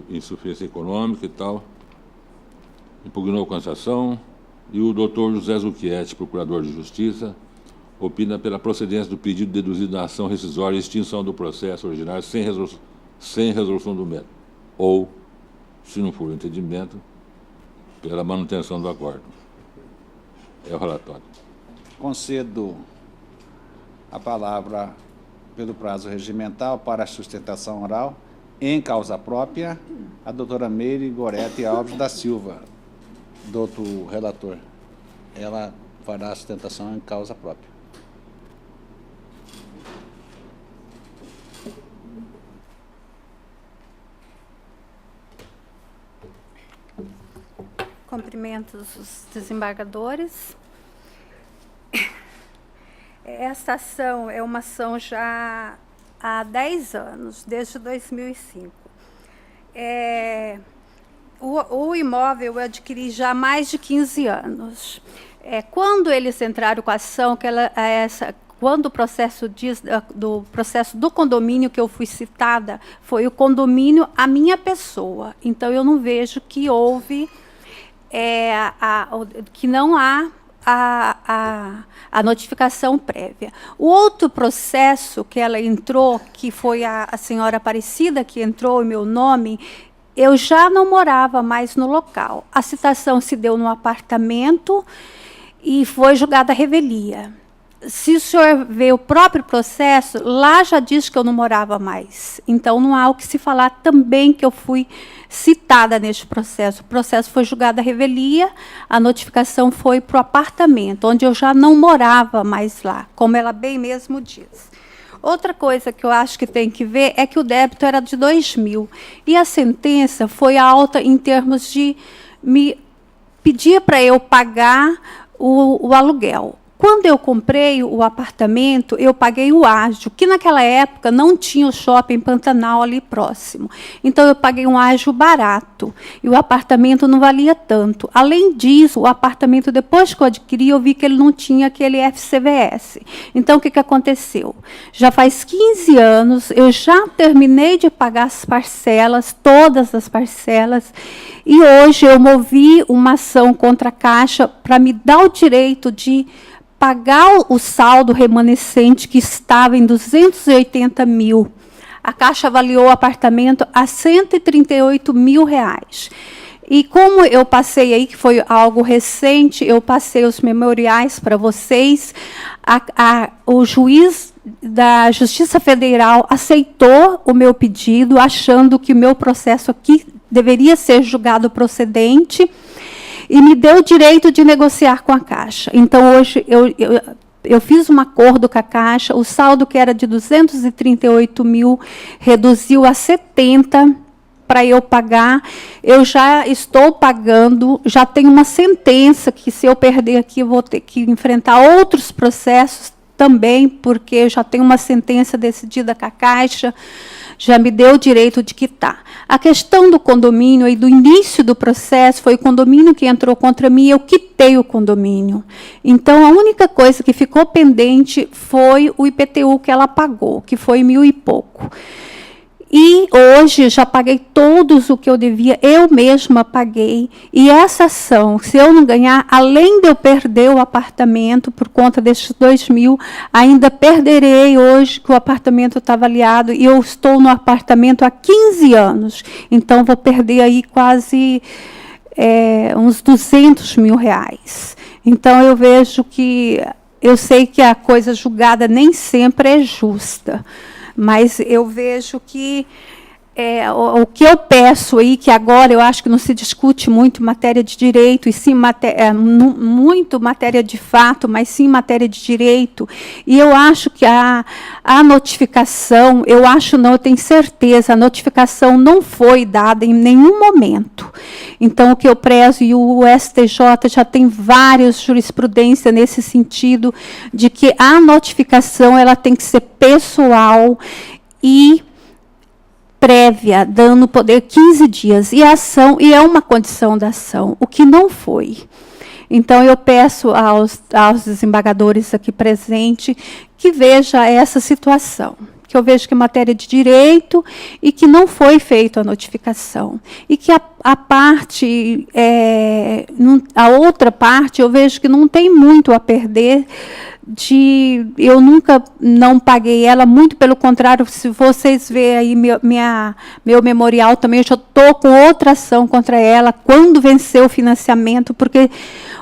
insuficiência econômica e tal, impugnou a cassação, e o doutor José Zucchietti, procurador de Justiça, opina pela procedência do pedido deduzido da ação rescisória e extinção do processo originário sem resolução do mérito, ou, se não for o entendimento, pela manutenção do acordo. É o relatório. Concedo a palavra pelo prazo regimental para a sustentação oral em causa própria a doutora Meire Gorete Alves da Silva. Doutor relator, ela fará a sustentação em causa própria. Cumprimento os desembargadores. Esta ação é uma ação já há 10 anos, desde 2005. O imóvel eu adquiri já há mais de 15 anos. Quando eles entraram com a ação, quando o processo do processo do condomínio que eu fui citada, foi o condomínio a minha pessoa. Então, eu não vejo que houve, que não há a notificação prévia. O outro processo que ela entrou, que foi a senhora Aparecida que entrou em meu nome, eu já não morava mais no local. A citação se deu no apartamento e foi julgada a revelia. Se o senhor vê o próprio processo, lá já diz que eu não morava mais. Então, não há o que se falar também que eu fui citada neste processo. O processo foi julgado a revelia, a notificação foi para o apartamento, onde eu já não morava mais lá, como ela bem mesmo diz. Outra coisa que eu acho que tem que ver é que o débito era de 2.000 e a sentença foi alta em termos de me pedir para eu pagar o aluguel. Quando eu comprei o apartamento, eu paguei o ágio, que naquela época não tinha o shopping Pantanal ali próximo. Então, eu paguei um ágio barato, e o apartamento não valia tanto. Além disso, o apartamento, depois que eu adquiri, eu vi que ele não tinha aquele FCVS. Então, o que aconteceu? Já faz 15 anos, eu já terminei de pagar as parcelas, todas as parcelas, e hoje eu movi uma ação contra a Caixa para me dar o direito de pagar o saldo remanescente que estava em 280 mil. A Caixa avaliou o apartamento a 138 mil reais. E como eu passei aí, que foi algo recente, eu passei os memoriais para vocês, o juiz da Justiça Federal aceitou o meu pedido, achando que o meu processo aqui deveria ser julgado procedente, e me deu o direito de negociar com a Caixa. Então, hoje, eu fiz um acordo com a Caixa, o saldo que era de 238 mil reduziu a 70 para eu pagar. Eu já estou pagando, já tenho uma sentença que, se eu perder aqui, eu vou ter que enfrentar outros processos também, porque eu já tenho uma sentença decidida com a Caixa, já me deu o direito de quitar. A questão do condomínio e do início do processo, foi o condomínio que entrou contra mim, eu quitei o condomínio. Então, a única coisa que ficou pendente foi o IPTU que ela pagou, que foi 1.000 e pouco. E hoje já paguei todos o que eu devia, eu mesma paguei. E essa ação, se eu não ganhar, além de eu perder o apartamento por conta desses 2.000, ainda perderei hoje que o apartamento está avaliado, e eu estou no apartamento há 15 anos. Então, vou perder aí quase uns 200 mil reais. Então, eu vejo que, eu sei que a coisa julgada nem sempre é justa, mas eu vejo que o que eu peço aí, que agora eu acho que não se discute muito matéria de direito, e sim muito matéria de fato, mas sim matéria de direito. E eu acho que a notificação, eu tenho certeza, a notificação não foi dada em nenhum momento. Então, o que eu prezo, e o STJ já tem várias jurisprudências nesse sentido, de que a notificação ela tem que ser pessoal e prévia, dando poder 15 dias, e a ação, e é uma condição da ação, o que não foi. Então, eu peço aos desembargadores aqui presentes que vejam essa situação, que eu vejo que é matéria de direito e que não foi feita a notificação. E que a parte, a outra parte, eu vejo que não tem muito a perder, eu nunca não paguei ela, muito pelo contrário, se vocês verem aí meu memorial também, eu já estou com outra ação contra ela, quando venceu o financiamento, porque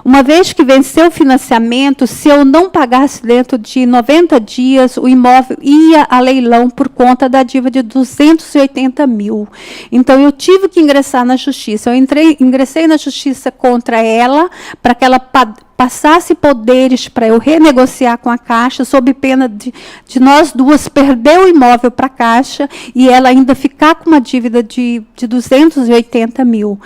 uma vez que venceu o financiamento, se eu não pagasse dentro de 90 dias, o imóvel ia a leilão por conta da dívida de 280 mil. Então, eu tive que ingressar na justiça. Eu ingressei na justiça contra ela, para que ela passasse poderes para eu renegociar com a Caixa, sob pena de nós duas perder o imóvel para a Caixa e ela ainda ficar com uma dívida de 280 mil.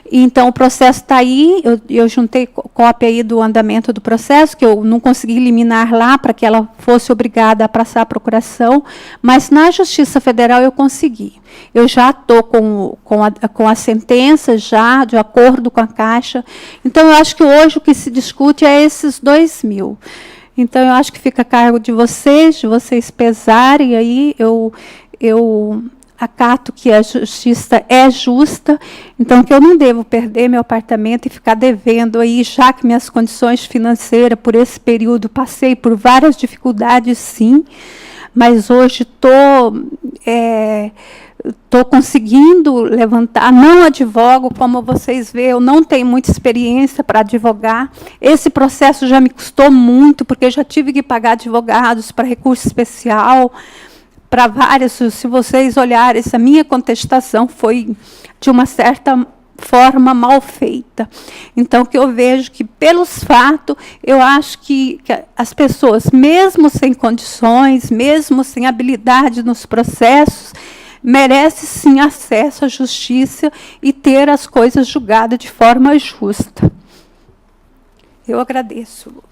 Então, o processo está aí, eu juntei cópia aí do andamento do processo, que eu não consegui liminar lá para que ela fosse obrigada a passar a procuração, mas na Justiça Federal eu consegui. Eu já estou com a sentença, já, de acordo com a Caixa. Então, eu acho que hoje o que se discute é esses 2.000. Então, eu acho que fica a cargo de vocês pesarem aí, eu acato que a justiça é justa, então que eu não devo perder meu apartamento e ficar devendo aí, já que minhas condições financeiras, por esse período, passei por várias dificuldades, sim, mas hoje estou conseguindo levantar, não advogo, como vocês veem, eu não tenho muita experiência para advogar. Esse processo já me custou muito, porque eu já tive que pagar advogados para recurso especial, para várias. Se vocês olharem, essa minha contestação foi, de uma certa forma, mal feita. Então, que eu vejo que, pelos fatos, eu acho que as pessoas, mesmo sem condições, mesmo sem habilidade nos processos, merecem, sim, acesso à justiça e ter as coisas julgadas de forma justa. Eu agradeço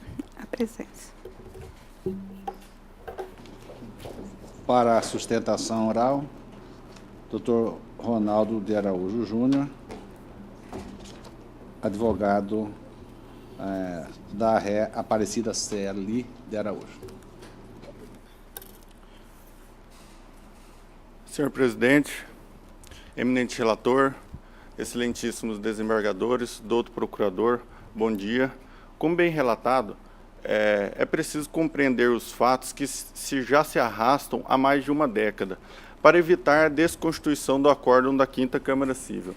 a presença. Para a sustentação oral, Dr. Ronaldo de Araújo Júnior, advogado da ré Aparecida Celi de Araújo. Senhor presidente, eminente relator, excelentíssimos desembargadores, doutor procurador, bom dia. Como bem relatado, é preciso compreender os fatos que já se arrastam há mais de uma década, para evitar a desconstituição do acórdão da 5ª Câmara Civil.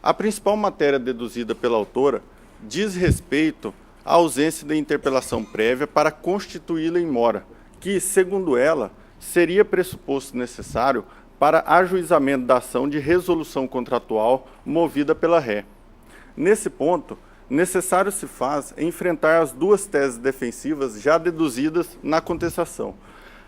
A principal matéria deduzida pela autora diz respeito à ausência da interpelação prévia para constituí-la em mora, que, segundo ela, seria pressuposto necessário para ajuizamento da ação de resolução contratual movida pela ré. Nesse ponto, necessário se faz enfrentar as duas teses defensivas já deduzidas na contestação.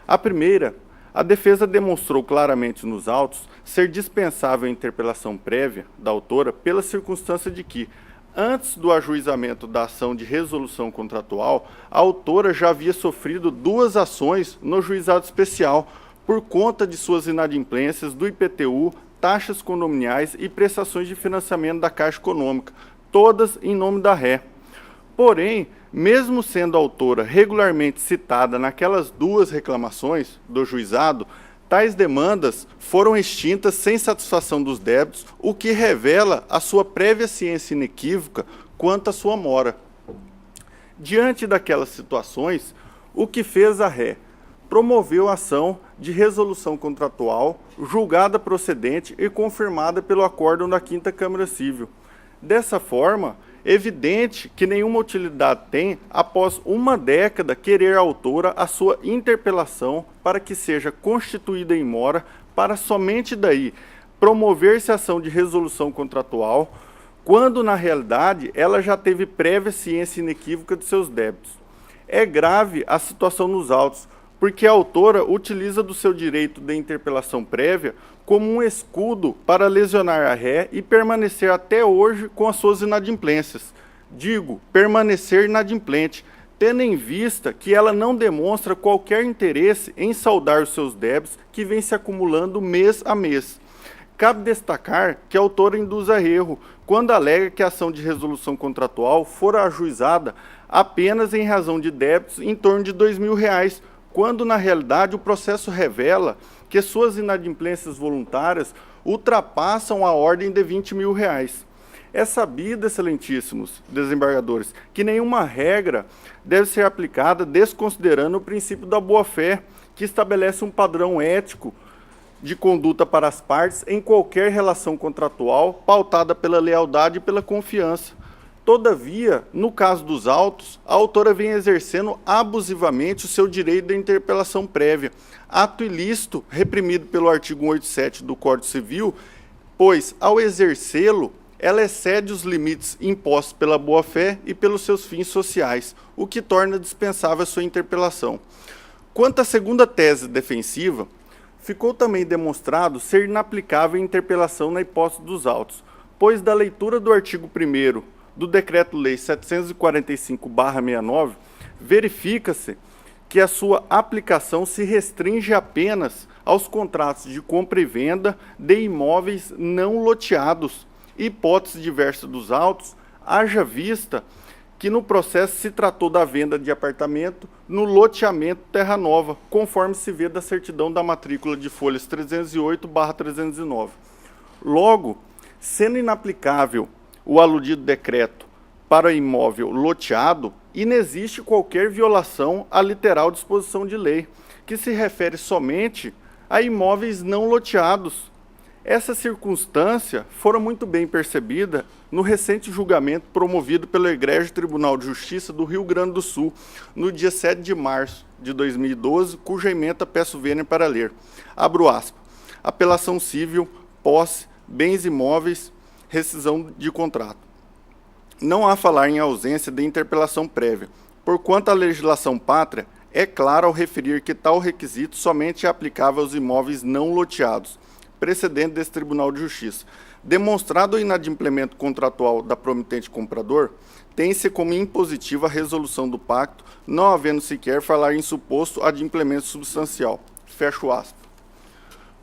A primeira, a defesa demonstrou claramente nos autos ser dispensável a interpelação prévia da autora pela circunstância de que, antes do ajuizamento da ação de resolução contratual, a autora já havia sofrido 2 ações no juizado especial por conta de suas inadimplências do IPTU, taxas condominiais e prestações de financiamento da Caixa Econômica, todas em nome da ré. Porém, mesmo sendo a autora regularmente citada naquelas 2 reclamações do juizado, tais demandas foram extintas sem satisfação dos débitos, o que revela a sua prévia ciência inequívoca quanto à sua mora. Diante daquelas situações, o que fez a ré? Promoveu a ação de resolução contratual, julgada procedente e confirmada pelo acórdão da 5ª Câmara Civil. Dessa forma, evidente que nenhuma utilidade tem, após 1 década, querer a autora a sua interpelação para que seja constituída em mora, para somente daí promover-se a ação de resolução contratual, quando na realidade ela já teve prévia ciência inequívoca de seus débitos. É grave a situação nos autos, porque a autora utiliza do seu direito de interpelação prévia como um escudo para lesionar a ré e permanecer até hoje com as suas inadimplências. Digo, permanecer inadimplente, tendo em vista que ela não demonstra qualquer interesse em saldar os seus débitos que vem se acumulando mês a mês. Cabe destacar que a autora induz a erro quando alega que a ação de resolução contratual fora ajuizada apenas em razão de débitos em torno de R$2.000, quando na realidade o processo revela que suas inadimplências voluntárias ultrapassam a ordem de R$20.000. É sabido, excelentíssimos desembargadores, que nenhuma regra deve ser aplicada desconsiderando o princípio da boa-fé, que estabelece um padrão ético de conduta para as partes em qualquer relação contratual pautada pela lealdade e pela confiança. Todavia, no caso dos autos, a autora vem exercendo abusivamente o seu direito de interpelação prévia, ato ilícito reprimido pelo artigo 187 do Código Civil, pois, ao exercê-lo, ela excede os limites impostos pela boa-fé e pelos seus fins sociais, o que torna dispensável a sua interpelação. Quanto à segunda tese defensiva, ficou também demonstrado ser inaplicável a interpelação na hipótese dos autos, pois da leitura do artigo 1º do Decreto-Lei 745/69, verifica-se que a sua aplicação se restringe apenas aos contratos de compra e venda de imóveis não loteados, hipótese diversa dos autos, haja vista que no processo se tratou da venda de apartamento no loteamento Terra Nova, conforme se vê da certidão da matrícula de folhas 308/309. Logo, sendo inaplicável o aludido decreto para imóvel loteado, inexiste qualquer violação à literal disposição de lei, que se refere somente a imóveis não loteados. Essa circunstância fora muito bem percebida no recente julgamento promovido pelo Egrégio Tribunal de Justiça do Rio Grande do Sul, no dia 7 de março de 2012, cuja ementa peço vênia para ler. Abro aspas. Apelação civil, posse, bens imóveis, rescisão de contrato. Não há falar em ausência de interpelação prévia, porquanto a legislação pátria é clara ao referir que tal requisito somente é aplicável aos imóveis não loteados, precedente desse Tribunal de Justiça. Demonstrado o inadimplemento contratual da promitente comprador, tem-se como impositiva a resolução do pacto, não havendo sequer falar em suposto adimplemento substancial. Fecho aspas.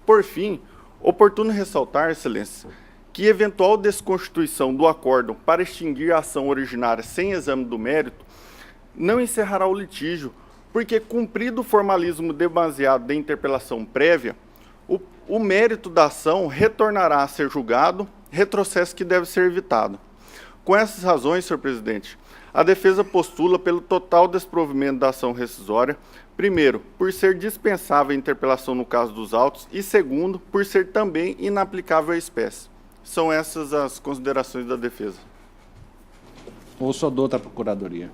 Por fim, oportuno ressaltar, excelência, que eventual desconstituição do acórdão para extinguir a ação originária sem exame do mérito não encerrará o litígio, porque, cumprido o formalismo demasiado de interpelação prévia, o mérito da ação retornará a ser julgado, retrocesso que deve ser evitado. Com essas razões, senhor presidente, a defesa postula pelo total desprovimento da ação rescisória, primeiro, por ser dispensável a interpelação no caso dos autos, e segundo, por ser também inaplicável à espécie. São essas as considerações da defesa. Ouço a douta Procuradoria.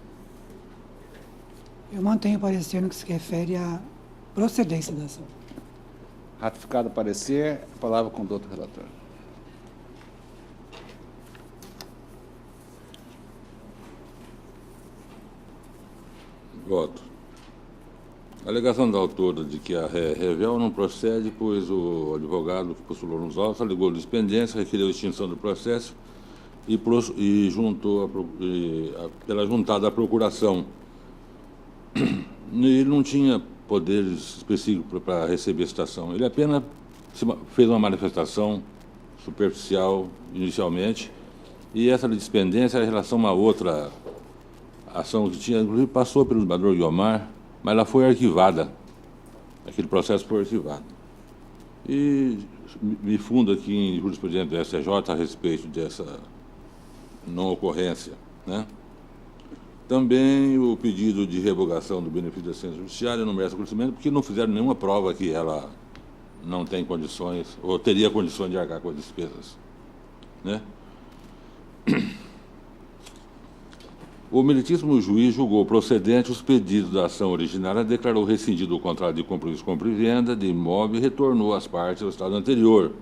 Eu mantenho o parecer no que se refere à procedência da ação. Ratificado o parecer, a palavra com o doutor relator. Voto. A alegação da autora de que a revel não procede, pois o advogado que postulou nos autos alegou dispendência, requereu extinção do processo e juntou pela juntada à procuração. Ele não tinha poderes específicos para receber citação. Ele apenas fez uma manifestação superficial inicialmente, e essa dispendência era em relação a uma outra ação que tinha, inclusive passou pelo desembargador Guiomar, mas ela foi arquivada. Aquele processo foi arquivado. E me fundo aqui em jurisprudência do STJ a respeito dessa não ocorrência, né? Também o pedido de revogação do benefício da assistência judiciária não merece conhecimento, porque não fizeram nenhuma prova que ela não tem condições, ou teria condições de arcar com as despesas, né? O meritíssimo juiz julgou procedente os pedidos da ação originária, declarou rescindido o contrato de compromisso compra e venda de imóvel e retornou as partes ao estado anterior.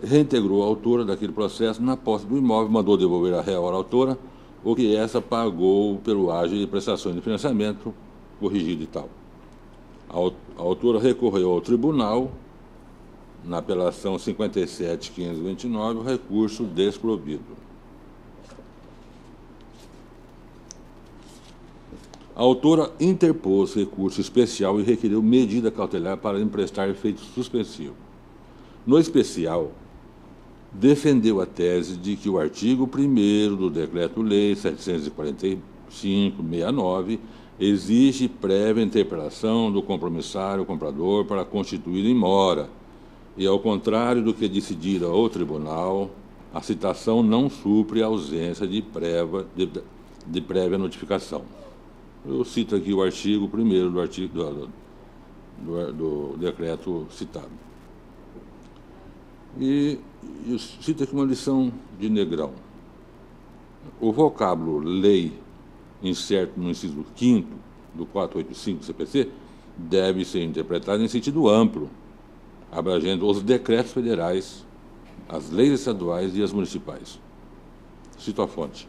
Reintegrou a autora daquele processo na posse do imóvel, mandou devolver a real à autora, o que essa pagou pelo ágio de prestações de financiamento corrigido e tal. A autora recorreu ao tribunal, na apelação 57.529, o recurso desprovido. A autora interpôs recurso especial e requeriu medida cautelar para emprestar efeito suspensivo. No especial, defendeu a tese de que o artigo 1º do Decreto-Lei 745/69 exige prévia interpelação do compromissário comprador para constituir em mora, e, ao contrário do que decidira o tribunal, a citação não supre a ausência de prévia notificação. Eu cito aqui o artigo 1º do decreto citado. E eu cito aqui uma lição de Negrão. O vocábulo lei, incerto no inciso 5º do 485 do CPC, deve ser interpretado em sentido amplo, abrangendo os decretos federais, as leis estaduais e as municipais. Cito a fonte.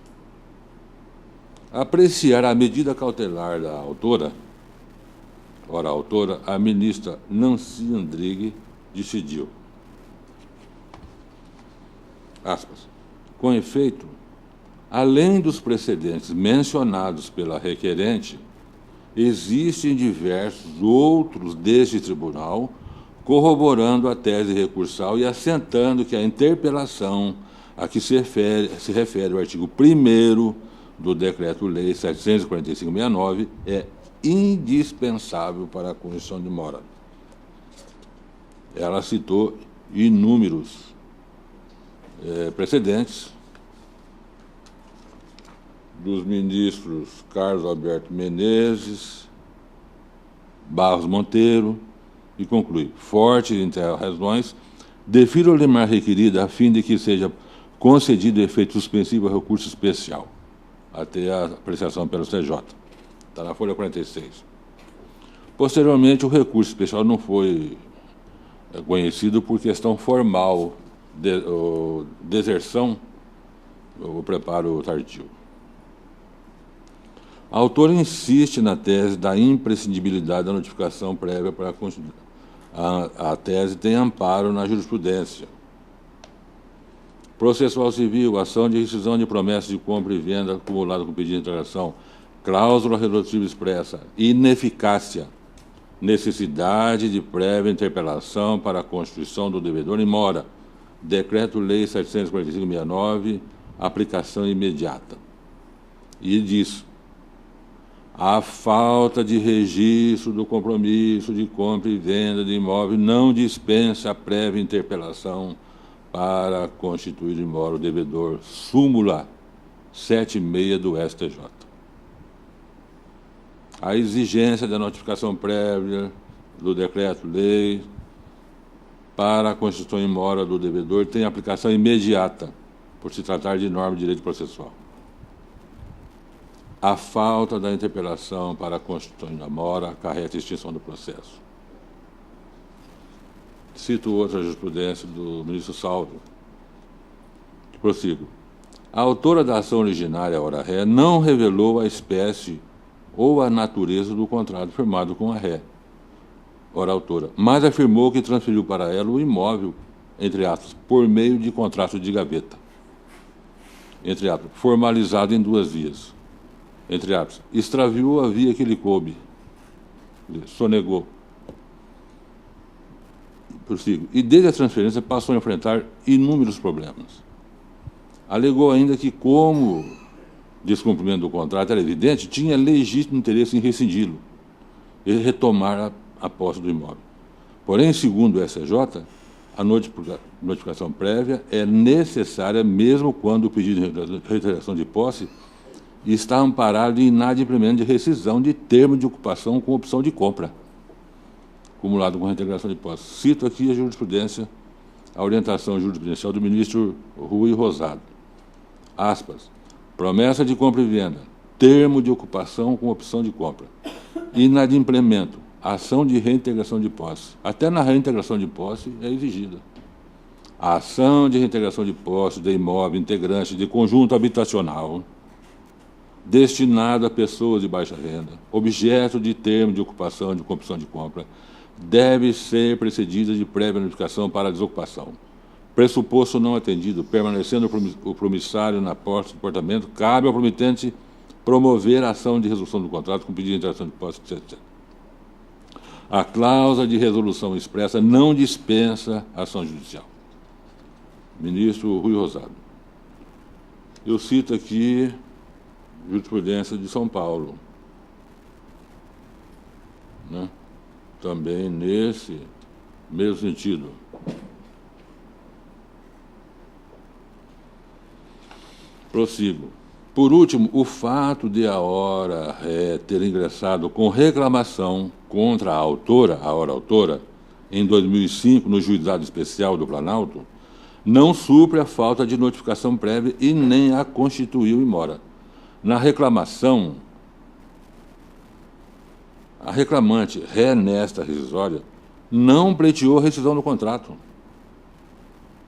Apreciar a medida cautelar da autora, ora, a autora, a ministra Nancy Andrighi, decidiu, aspas, com efeito, além dos precedentes mencionados pela requerente, existem diversos outros deste tribunal corroborando a tese recursal e assentando que a interpelação a que se refere o artigo 1º do Decreto-Lei 745/69 é indispensável para a condição de mora. Ela citou inúmeros precedentes dos ministros Carlos Alberto Menezes, Barros Monteiro, e conclui, fortes razões, defiro a liminar requerida a fim de que seja concedido efeito suspensivo ao recurso especial, até a apreciação pelo CJ. Está na folha 46. Posteriormente, o recurso especial não foi conhecido por questão formal, deserção ou preparo tardio. A autora insiste na tese da imprescindibilidade da notificação prévia para a tese tem amparo na jurisprudência. Processual civil, ação de rescisão de promessa de compra e venda acumulada com pedido de integração, cláusula redutiva expressa, ineficácia, necessidade de prévia interpelação para a constituição do devedor em mora, Decreto-Lei 745/69, aplicação imediata. E diz, a falta de registro do compromisso de compra e venda de imóvel não dispensa a prévia interpelação para constituir em mora o devedor, súmula 76 do STJ. A exigência da notificação prévia do decreto-lei para a constituição em mora do devedor tem aplicação imediata, por se tratar de norma de direito processual. A falta da interpelação para a constituição da mora acarreta a extinção do processo. Cito outra jurisprudência do ministro Salvo. Prossigo. A autora da ação originária, ora ré, não revelou a espécie ou a natureza do contrato firmado com a ré, ora autora, mas afirmou que transferiu para ela o imóvel, entre aspas, por meio de contrato de gaveta, entre aspas, formalizado em 2 vias, entre aspas, extraviou a via que lhe coube, sonegou. Prossigo. E desde a transferência passou a enfrentar inúmeros problemas. Alegou ainda que, como descumprimento do contrato era evidente, tinha legítimo interesse em rescindi-lo e retomar a posse do imóvel. Porém, segundo o STJ, a notificação prévia é necessária mesmo quando o pedido de reiteração de posse está amparado em inadimplemento de rescisão de termo de ocupação com opção de compra, acumulado com reintegração de posse. Cito aqui a jurisprudência, a orientação jurisprudencial do ministro Rui Rosado. Aspas. Promessa de compra e venda, termo de ocupação com opção de compra, inadimplemento, ação de reintegração de posse. Até na reintegração de posse é exigida. A ação de reintegração de posse de imóvel integrante de conjunto habitacional destinado a pessoas de baixa renda, objeto de termo de ocupação com opção de compra, deve ser precedida de prévia notificação para a desocupação. Pressuposto não atendido, permanecendo o promissário na posse do portamento, cabe ao promitente promover a ação de resolução do contrato com pedido de interação de posse, etc. A cláusula de resolução expressa não dispensa ação judicial. Ministro Rui Rosado. Eu cito aqui jurisprudência de São Paulo, né? Também nesse mesmo sentido. Prossigo. Por último, o fato de a hora ter ingressado com reclamação contra a hora autora, em 2005, no Juizado Especial do Planalto, não supre a falta de notificação prévia e nem a constituiu em mora. Na reclamação, a reclamante, ré nesta rescisória, não pleiteou a rescisão do contrato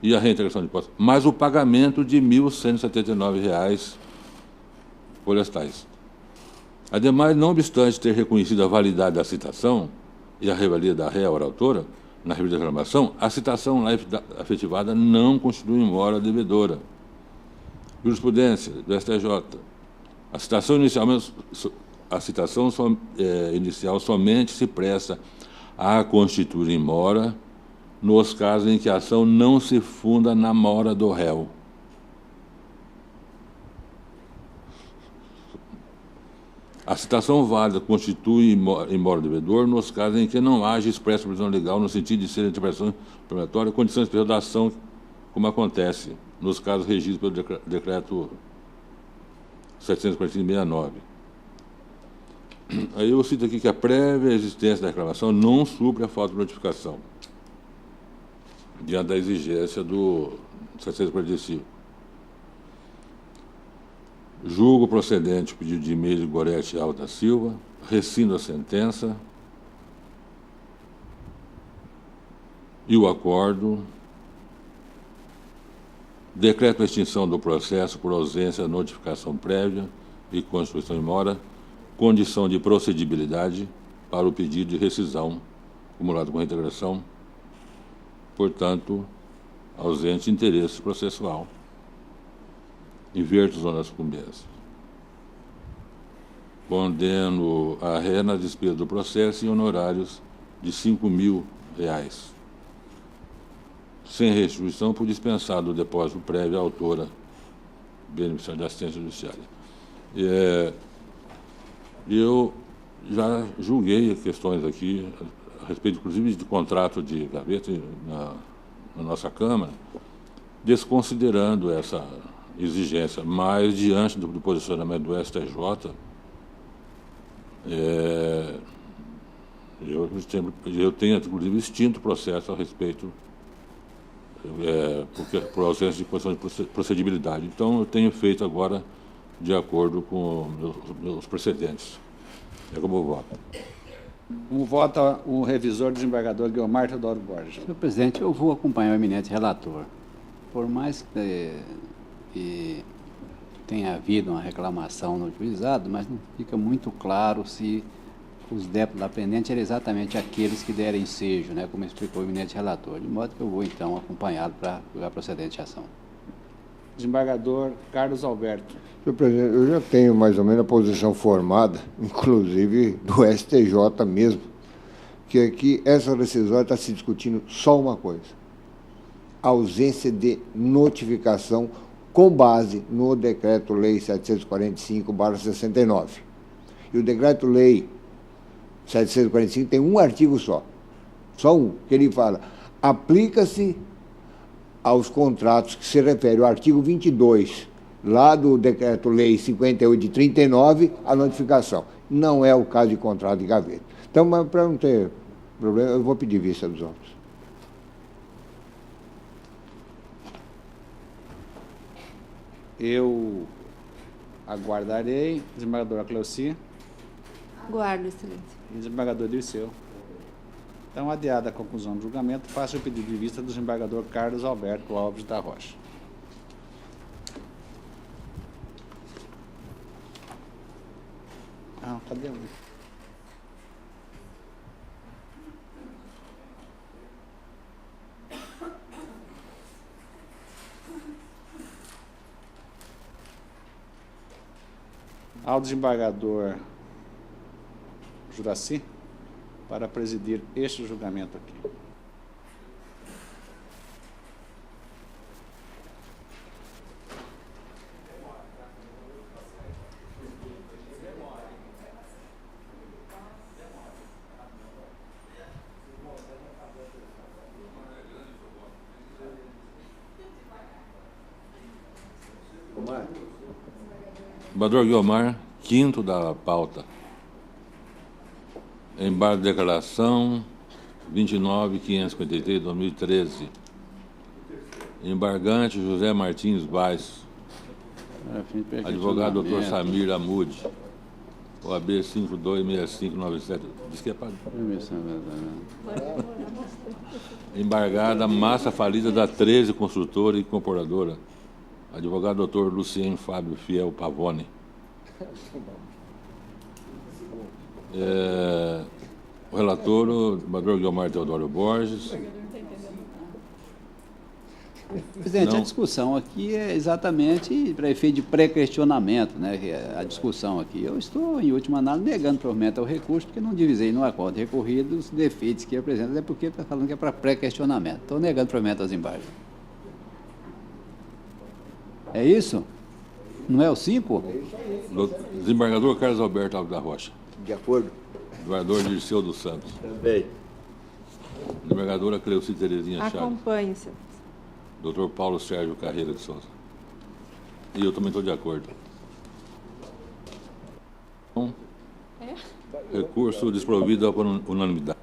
e a reintegração de posse, mas o pagamento de R$ 1.179 florestais. Ademais, não obstante ter reconhecido a validade da citação e a revalia da ré ora autora, na reclamação, a citação lá efetivada não constitui mora devedora. Jurisprudência do STJ. A citação inicial somente se presta a constituir em mora nos casos em que a ação não se funda na mora do réu. A citação válida constitui em mora devedor nos casos em que não haja expressa previsão legal no sentido de ser interpretação probatória, condição especial da ação, como acontece nos casos regidos pelo decreto 745/69. Aí eu cito aqui que a prévia existência da reclamação não supre a falta de notificação, diante da exigência do 745. Julgo procedente o pedido de e-mail de Gorete Alves da Silva, rescindo a sentença e o acordo, decreto a extinção do processo por ausência de notificação prévia e constituição em mora, condição de procedibilidade para o pedido de rescisão acumulado com reintegração, portanto, ausente interesse processual. Inverto zona da sucumbência. Condeno a ré na despesa do processo em honorários de R$ 5.000, sem restituição por dispensar do depósito prévio à autora beneficiária da assistência judiciária. Eu já julguei questões aqui, a respeito, inclusive, de contrato de gaveta na nossa Câmara, desconsiderando essa exigência, mas diante do posicionamento do STJ, eu tenho, inclusive, extinto processo a respeito, por ausência de condição de procedibilidade. Então, eu tenho feito agora de acordo com meus precedentes. É como eu voto. Como vota o revisor desembargador Guilmar Teodoro Borges? Senhor presidente, eu vou acompanhar o eminente relator. Por mais que tenha havido uma reclamação no juizado, mas não fica muito claro se os débitos da pendente eram exatamente aqueles que deram ensejo, né, como explicou o eminente relator, de modo que eu vou, então, acompanhá-lo para julgar procedente a ação. Desembargador Carlos Alberto. Senhor presidente, eu já tenho mais ou menos a posição formada, inclusive do STJ mesmo, que aqui essa decisória está se discutindo só uma coisa: a ausência de notificação com base no Decreto-Lei 745/69. E o Decreto-Lei 745 tem um artigo só um, que ele fala: aplica-se aos contratos que se refere ao artigo 22, lá do Decreto-Lei 58 de 39, a notificação. Não é o caso de contrato de gaveta. Então, mas para não ter problema, eu vou pedir vista dos autos. Eu aguardarei. Desembargadora Cleuci Guardo, excelência. e desembargador Dirceu. Então, adiada a conclusão do julgamento, faço o pedido de vista do desembargador Carlos Alberto Alves da Rocha. Ah, cadê o... Ao desembargador Juraci, para presidir este julgamento aqui. Desembargador Guiomar, quinto da pauta. Embargo de declaração 29.553/2013. Embargante José Martins Vaz. Advogado Dr. Samir Amude. OAB 526597. Diz que é para... Embargada Massa Falida da 13 Construtora e Incorporadora. Advogado Dr. Lucien Fábio Fiel Pavone. O relator, o desembargador Guiomar Teodoro Borges. Presidente, Não. a discussão aqui é exatamente para efeito de pré-questionamento, né? A discussão aqui. Eu estou, em última análise, negando provimento ao recurso, porque não divisei no acordo recorrido os defeitos que apresenta, até porque está falando que é para pré-questionamento. Estou negando provimento aos embargos. É isso? Não é o 5? Desembargador Carlos Alberto Alves da Rocha. De acordo? Desembargador Dirceu dos Santos. Também. Desembargadora Cleuci Terezinha Chaves. Acompanhe, excelência. Dr. Paulo Sérgio Carreira de Souza. E eu também estou de acordo. Então, recurso desprovido por unanimidade.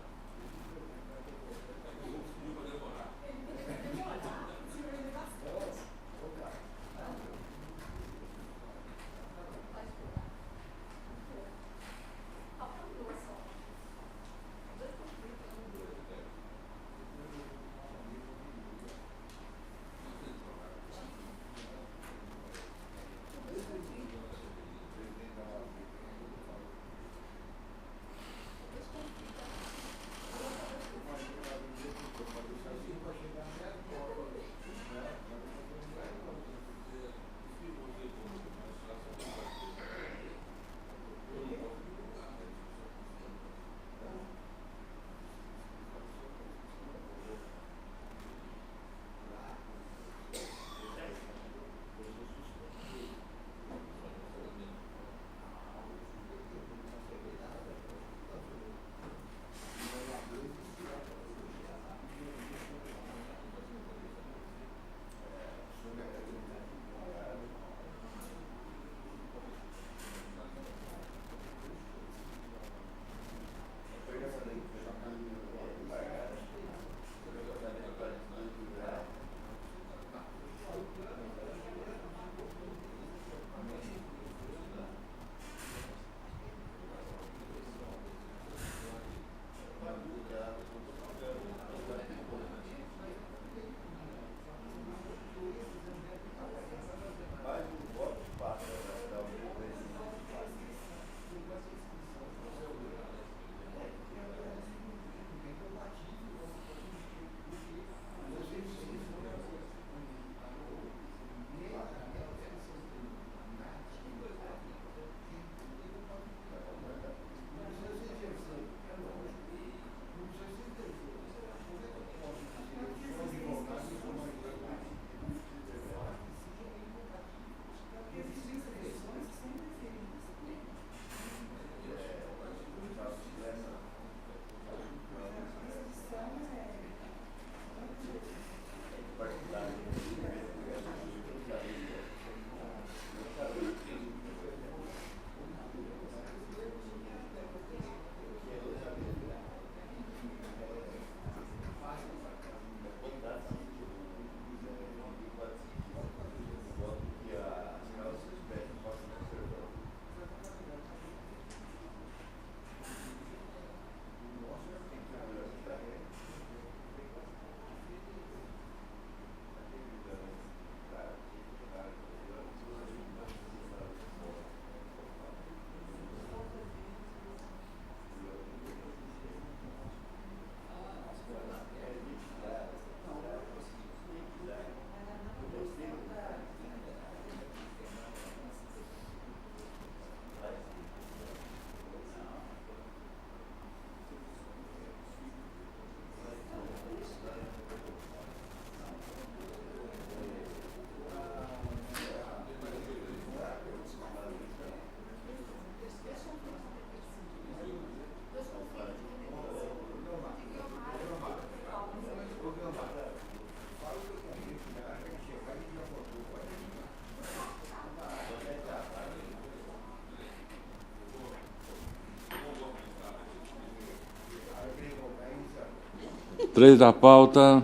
3 da pauta,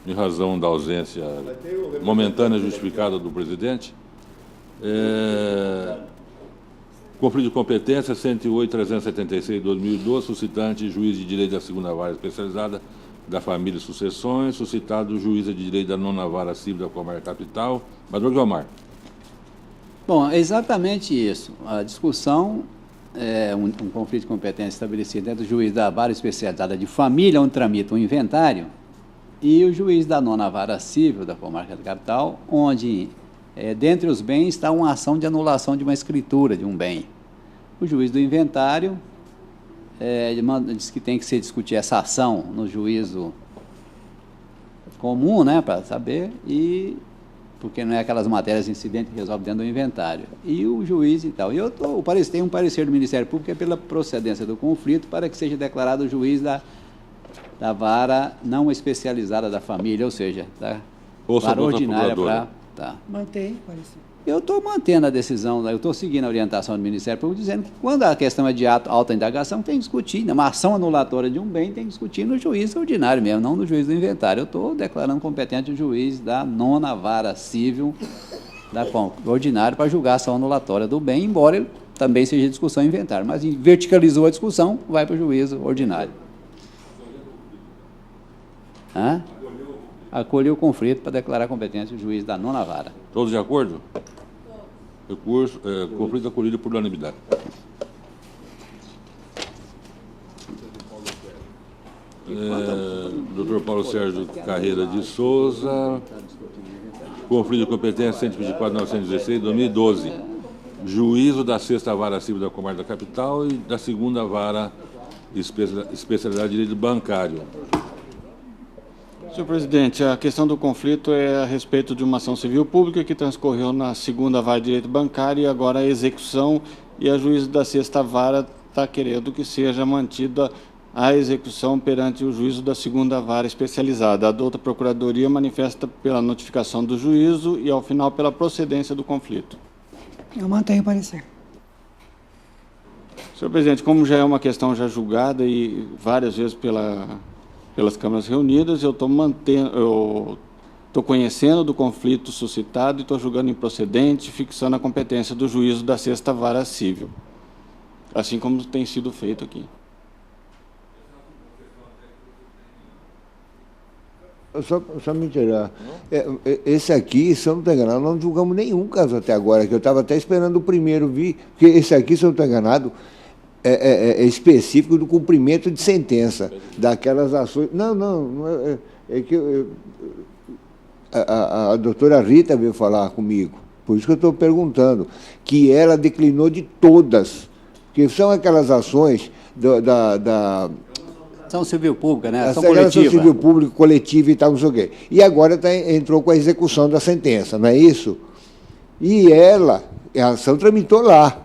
em razão da ausência momentânea justificada do presidente. Conflito de competência 108.376/2012, suscitante juiz de direito da 2ª Vara Especializada da Família e Sucessões, suscitado juíza de direito da 9ª Vara Civil da Comarca Capital. Bador Guiomar. Bom, é exatamente isso. A discussão é um conflito de competência estabelecido entre o juiz da Vara Especializada de Família, onde tramita o inventário, e o juiz da 9ª Vara Civil da Comarca Capital, onde, dentre os bens, está uma ação de anulação de uma escritura de um bem. O juiz do inventário diz que tem que se discutir essa ação no juízo comum, né, para saber, porque não é aquelas matérias incidentes que resolve dentro do inventário. E o juiz e tal. Tem um parecer do Ministério Público que é pela procedência do conflito para que seja declarado o juiz da vara não especializada da família, ou seja, da vara ordinária para... Tá. Mantém, parecer. Eu estou mantendo a decisão, eu estou seguindo a orientação do Ministério Público, dizendo que quando a questão é de alta indagação, tem que discutir, uma ação anulatória de um bem tem que discutir no juiz ordinário mesmo, não no juiz do inventário. Eu estou declarando competente o juiz da 9ª Vara Civil ordinário para julgar a ação anulatória do bem, embora ele também seja discussão em inventário, mas verticalizou a discussão, vai para o juízo ordinário. Acolheu o conflito para declarar competência o juiz da 9ª Vara. Todos de acordo? Recurso, conflito acolhido por unanimidade. Dr. Paulo Sérgio Carreira de Souza, conflito de competência 124.916/2012, juízo da 6ª Vara Civil da Comarca da Capital e da 2ª Vara Especialidade de Direito Bancário. Senhor presidente, a questão do conflito é a respeito de uma ação civil pública que transcorreu na 2ª Vara de Direito Bancário e agora a execução, e a juíza da 6ª Vara está querendo que seja mantida a execução perante o juízo da 2ª Vara Especializada. A douta Procuradoria manifesta pela notificação do juízo e, ao final, pela procedência do conflito. Eu mantenho o parecer. Senhor presidente, como já é uma questão já julgada e várias vezes pelas câmaras reunidas, eu estou conhecendo do conflito suscitado e estou julgando improcedente, fixando a competência do juízo da 6ª Vara Civil, assim como tem sido feito aqui. Só me tirar. Esse aqui, se eu não estou enganado, nós não julgamos nenhum caso até agora, que eu estava até esperando o primeiro vir, porque esse aqui, se eu não estou enganado, é específico do cumprimento de sentença, daquelas ações. Não é que a doutora Rita veio falar comigo, por isso que eu estou perguntando, que ela declinou de todas, que são aquelas ações da ação civil pública, né? Ação civil pública, coletiva e tal, não sei o quê. E agora entrou com a execução da sentença, não é isso? E a ação tramitou lá.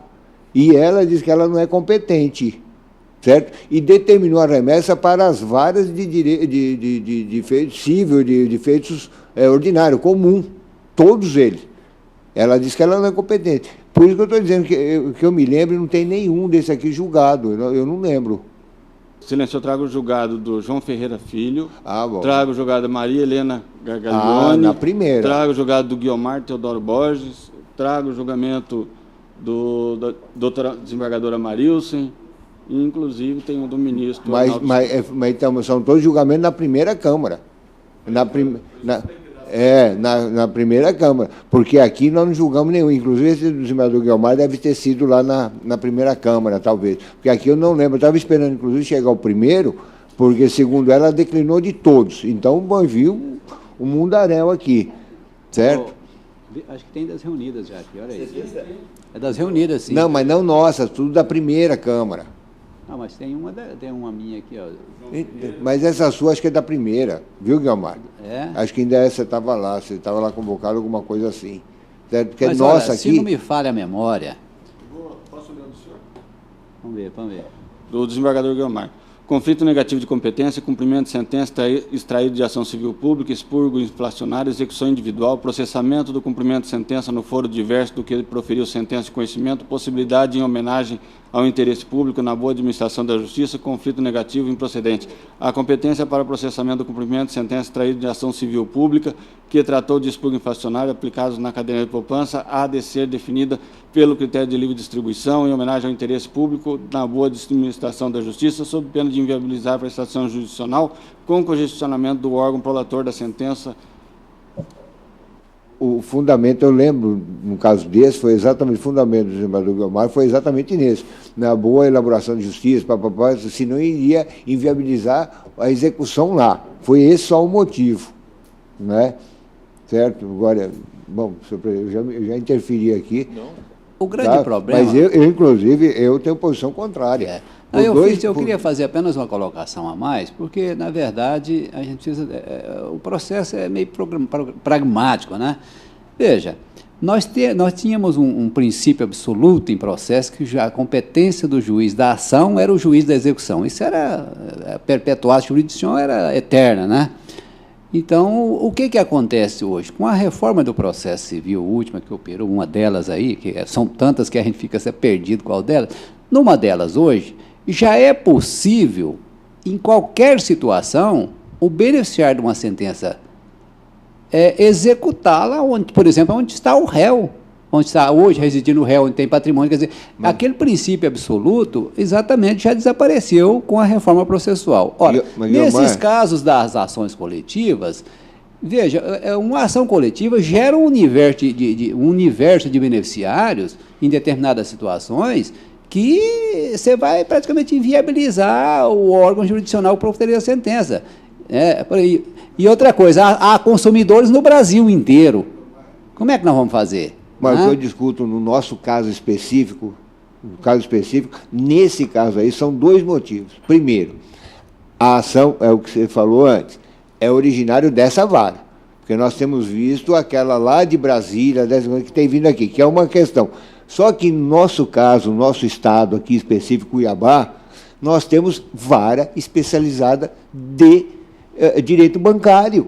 E ela diz que ela não é competente, certo? E determinou a remessa para as varas de feito civil, de feitos ordinário, comum, todos eles. Ela diz que ela não é competente. Por isso que eu estou dizendo que eu me lembro, não tem nenhum desse aqui julgado, eu não lembro. Excelência, eu trago o julgado do João Ferreira Filho, bom. Trago o julgado da Maria Helena Gargaglione, na primeira. Trago o julgado do Guiomar Teodoro Borges, trago o julgamento da doutora desembargadora Marilsen, e inclusive tem o do ministro... Mas então, são todos julgamentos na primeira Câmara. Na primeira Câmara, porque aqui nós não julgamos nenhum, inclusive esse do desembargador Guiomar deve ter sido lá na primeira Câmara, talvez, porque aqui eu não lembro, eu estava esperando, inclusive, chegar o primeiro, porque, segundo ela declinou de todos, então, bom, viu um mundaréu aqui, certo? Acho que tem das reunidas já aqui, olha aí. É das reunidas, sim. Não, mas não nossa, tudo da primeira Câmara. Não, mas tem uma minha aqui, ó. Mas essa sua acho que é da primeira, viu, Guiomar? É? Acho que ainda você estava lá convocado, alguma coisa assim. Porque mas, nossa, olha, aqui... se não me falha a memória... Posso ler do senhor? Vamos ver. Do desembargador Guiomar. conflito negativo de competência, cumprimento de sentença extraído de ação civil pública, expurgo inflacionário, execução individual, processamento do cumprimento de sentença no foro diverso do que proferiu sentença de conhecimento, possibilidade em homenagem ao interesse público na boa administração da justiça, conflito negativo improcedente. A competência para processamento do cumprimento de sentença extraído de ação civil pública, que tratou de expurgo inflacionário aplicados na cadeia de poupança, há de ser definida pelo critério de livre distribuição em homenagem ao interesse público na boa administração da justiça, sob pena de inviabilizar a prestação jurisdicional com congestionamento do órgão prolator da sentença. O fundamento, eu lembro, no caso desse, foi exatamente o fundamento do desembargador Guiomar, foi exatamente nesse, na boa elaboração de justiça, senão iria inviabilizar a execução lá. Foi esse só o motivo, né? Certo? Agora, bom, eu já interferi aqui. Não. O grande problema... Mas inclusive, eu tenho posição contrária. Não, eu queria fazer apenas uma colocação a mais, porque, na verdade, a gente precisa... o processo é meio pragmático, né? Veja, nós tínhamos um princípio absoluto em processo que a competência do juiz da ação era o juiz da execução. Isso era perpetuado, a jurisdição era eterna, né? Então, o que acontece hoje? Com a reforma do processo civil última, que operou uma delas aí, que são tantas que a gente fica perdido qual delas, numa delas hoje, já é possível, em qualquer situação, o beneficiário de uma sentença executá-la, por exemplo, onde está o réu, onde está hoje residindo o réu, onde tem patrimônio, quer dizer, aquele princípio absoluto exatamente já desapareceu com a reforma processual. Ora, nesses casos das ações coletivas, veja, uma ação coletiva gera um universo de beneficiários em determinadas situações que você vai praticamente inviabilizar o órgão jurisdicional que proferir a sentença. E outra coisa, há consumidores no Brasil inteiro. Como é que nós vamos fazer? Mas eu discuto no nosso caso específico, nesse caso aí, são dois motivos. Primeiro, a ação, é o que você falou antes, é originário dessa vara, porque nós temos visto aquela lá de Brasília, que tem vindo aqui, que é uma questão. Só que no nosso caso, no nosso estado aqui específico, Cuiabá, nós temos vara especializada de direito bancário.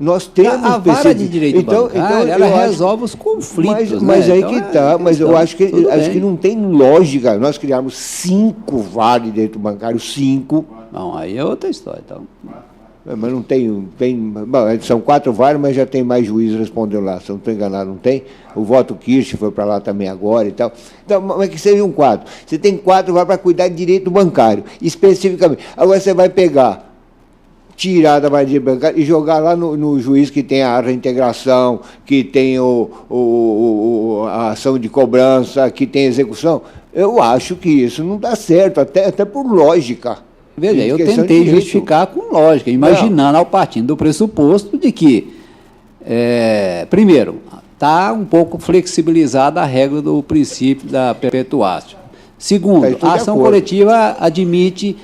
Nós temos a vara de direito bancário, ela resolve os conflitos. Mas aí que está, mas eu acho que não tem lógica nós criarmos 5 varas de direito bancário, 5. Não, aí é outra história, então. Mas não tem bom, são 4 varas, mas já tem mais juízes respondendo lá, se eu não estou enganado, não tem? O voto Kirch foi para lá também agora e tal. Então, mas que seriam 4? Você tem 4 varas para cuidar de direito bancário, especificamente. Agora você vai pegar, tirar da vara de direito bancário e jogar lá no juiz que tem a reintegração, que tem a ação de cobrança, que tem execução. Eu acho que isso não dá certo, até por lógica. Veja, eu tentei justificar com lógica, imaginando ao partindo do pressuposto de que, primeiro, está um pouco flexibilizada a regra do princípio da perpetuação. Segundo, a ação coletiva admite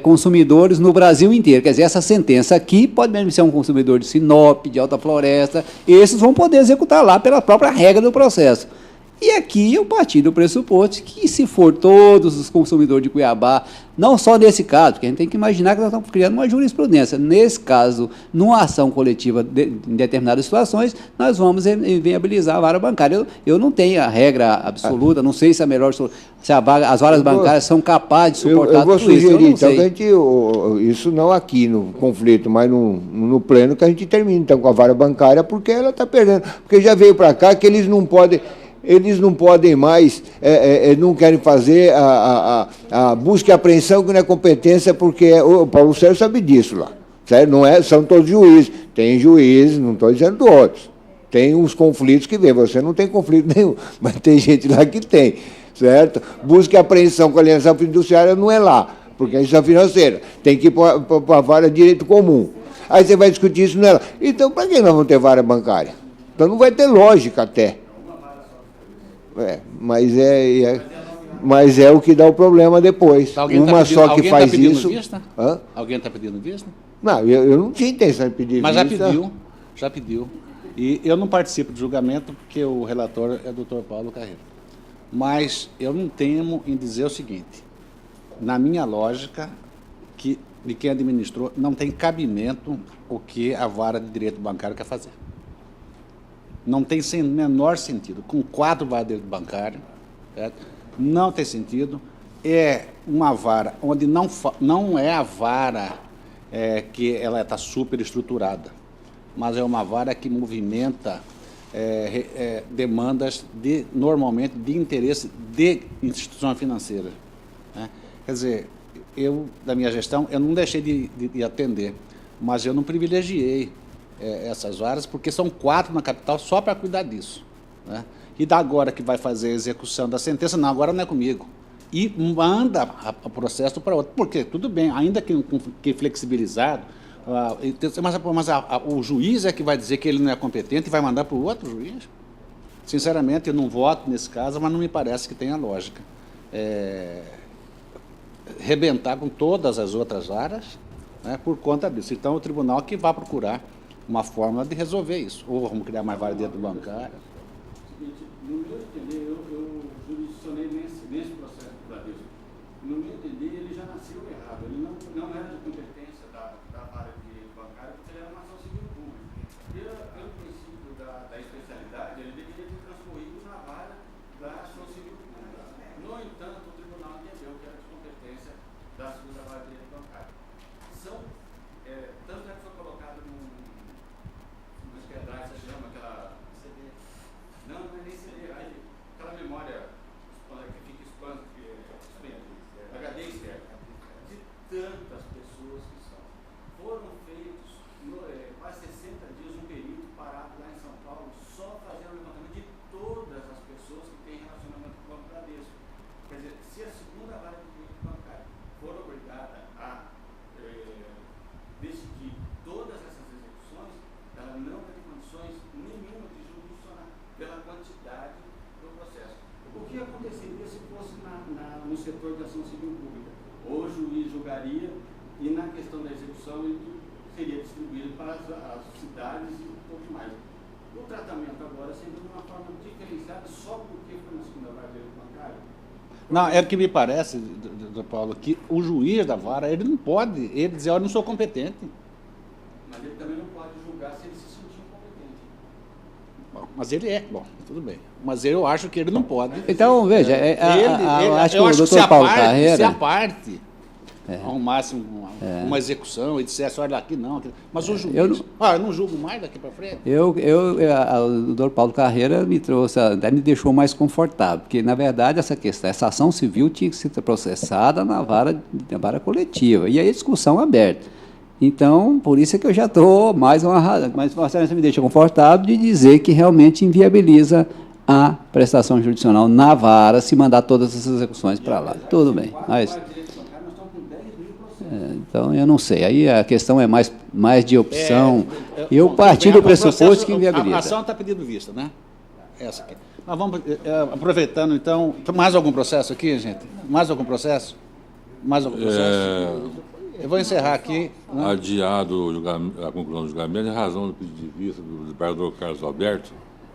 consumidores no Brasil inteiro. Quer dizer, essa sentença aqui pode beneficiar um consumidor de Sinop, de Alta Floresta, esses vão poder executar lá pela própria regra do processo. E aqui eu parti do pressuposto que, se for todos os consumidores de Cuiabá, não só nesse caso, porque a gente tem que imaginar que nós estamos criando uma jurisprudência. Nesse caso, numa ação coletiva em determinadas situações, nós vamos inviabilizar a vara bancária. Eu não tenho a regra absoluta, não sei se a melhor se as varas bancárias são capazes de suportar tudo isso. Eu vou sugerir, então, que a gente, isso não aqui no conflito, mas no pleno, que a gente termine então, com a vara bancária, porque ela está perdendo. Porque já veio para cá que eles não podem mais, não querem fazer a busca e apreensão, que não é competência, porque o Paulo Sérgio sabe disso lá. Certo? Não são todos juízes. Tem juízes, não estou dizendo dos outros. Tem uns conflitos que vem. Você não tem conflito nenhum, mas tem gente lá que tem. Certo? Busca e apreensão com a alienação fiduciária não é lá, porque é instituição financeira. Tem que ir para a vara de direito comum. Aí você vai discutir isso nela. Então, para que nós vamos ter vara bancária? Então não vai ter lógica até. Mas é o que dá o problema depois. Uma só que faz isso. Alguém está pedindo vista? Não, eu não tinha intenção de pedir vista. Mas já pediu. E eu não participo do julgamento porque o relator é o Dr. Paulo Carreiro. Mas eu não temo em dizer o seguinte: na minha lógica, que de quem administrou não tem cabimento o que a vara de direito bancário quer fazer. Não tem menor sentido. Com 4 varas de direito bancário, certo? Não tem sentido. É uma vara onde não é a vara que ela está superestruturada, mas é uma vara que movimenta demandas normalmente de interesse de instituição financeira, né? Quer dizer, da minha gestão, eu não deixei de atender, mas eu não privilegiei essas varas, porque são 4 na capital só para cuidar disso, né? E da agora que vai fazer a execução da sentença, não, agora não é comigo. E manda o processo para outro. Porque, tudo bem, ainda que flexibilizado, mas o juiz é que vai dizer que ele não é competente e vai mandar para o outro juiz? Sinceramente, eu não voto nesse caso, mas não me parece que tenha lógica. Rebentar com todas as outras áreas, né, por conta disso. Então, o tribunal que vai procurar uma fórmula de resolver isso. Ou vamos criar mais vara dentro do bancário. No meu entender, eu jurisdicionei nesse processo do Bradesco. No meu entender, ele já nasceu errado. Ele não era de competência da vara de direito bancário, porque ele era uma ação civil pública. Pelo princípio da especialidade, ele deveria ter transcorrido na vara da ação civil pública. No entanto, o tribunal entendeu que era de competência da segunda vara de direito bancário. Tanto é que foi colocado numa espedade, se chama aquela CD. Não é nem CD, aquela memória que fica expandida, HD externo, de tantas pessoas que são. Foram feitos quase 60 dias um período parado lá em São Paulo, só fazendo o levantamento de todas as pessoas que têm relacionamento com o Banco Bradesco. Quer dizer, se a segunda vara de direito bancário for obrigada a decidir todas essas execuções, ela não vai ter condições nenhuma de jurisdicionar pela quantidade do processo. O que aconteceria se fosse no setor de ação civil pública? O juiz julgaria e, na questão da execução, ele seria distribuído para as cidades e um pouco mais. O tratamento agora seria de uma forma diferenciada só porque foi na segunda vara de direito bancário? Não, é o que me parece, doutor Paulo, que o juiz da vara, ele não pode, ele dizer, eu não sou competente. Mas ele também não pode julgar se ele se sentir incompetente. Bom, mas ele bom, tudo bem. Mas eu acho que ele não pode. Então, veja, acho que o doutor Paulo Carreira... Se a parte arrumasse uma execução e dissesse, olha, aqui não. Mas o juiz... Eu não julgo mais daqui para frente. O doutor Paulo Carreira me trouxe, até me deixou mais confortável, porque, na verdade, essa ação civil tinha que ser processada na vara coletiva. E aí a discussão aberta. Então, por isso é que eu já estou mais uma razão. Mas você me deixa confortável de dizer que realmente inviabiliza a prestação jurisdicional na vara se mandar todas essas execuções para lá. Tudo bem. Mas, então, eu não sei. Aí a questão é mais de opção. Eu parti do pressuposto que inviabiliza. A ação está pedindo vista, né? Essa aqui. Nós vamos, aproveitando, então... Mais algum processo aqui, gente? Mais algum processo? Mais algum processo? Eu vou encerrar aqui. Né? Adiado a conclusão do julgamento em razão do pedido de vista do desembargador Carlos Alberto,